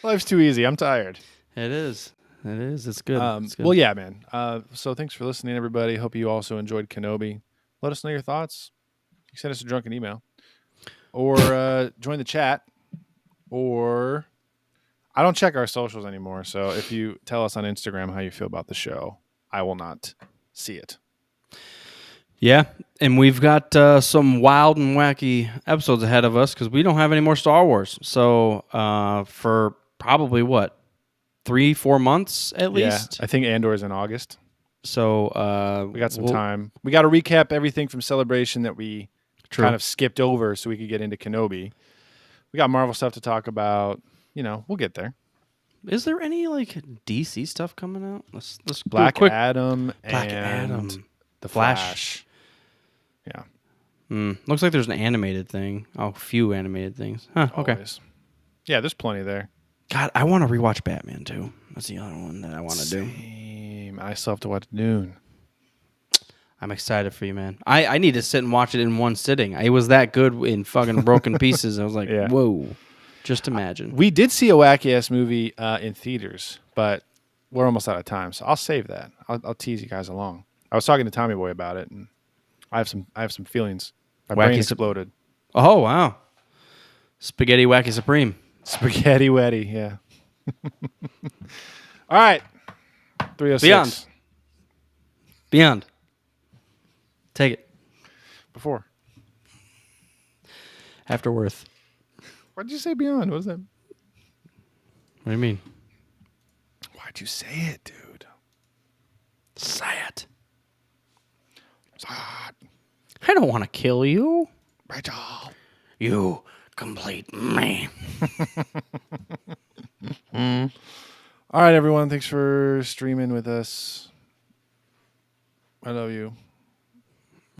Life's too easy. I'm tired. It is. It is. It's good. It's good. Well, yeah, man. So thanks for listening, everybody. Hope you also enjoyed Kenobi. Let us know your thoughts. You can send us a drunken email. Or join the chat. Or I don't check our socials anymore. So if you tell us on Instagram how you feel about the show, I will not see it. Yeah, and we've got some wild and wacky episodes ahead of us because we don't have any more Star Wars. So for probably, 3-4 months at least? Yeah, I think Andor's in August. So we got some time. We got to recap everything from Celebration that we kind of skipped over so we could get into Kenobi. We got Marvel stuff to talk about. We'll get there. Is there any DC stuff coming out? Let's Black Adam Black and Adam. the Flash. Yeah. Looks like there's an animated thing. Oh, a few animated things. Huh, okay. Always. Yeah, there's plenty there. God, I want to rewatch Batman too. That's the other one that I want to do. Same. I still have to watch Dune. I'm excited for you, man. I need to sit and watch it in one sitting. It was that good in fucking broken pieces. I was like, whoa. Just imagine. We did see a wacky-ass movie in theaters, but we're almost out of time, so I'll save that. I'll tease you guys along. I was talking to Tommy Boy about it, and I have some feelings. My brain exploded. Oh, wow. Spaghetti Wacky Supreme. Spaghetti Wetty, yeah. All right. 306. Beyond. Take it. Before. Afterworth. Why'd you say beyond? What is that? What do you mean? Why'd you say it, dude? Say it. I don't want to kill you. Rachel. You complete me. All right, everyone. Thanks for streaming with us. I love you.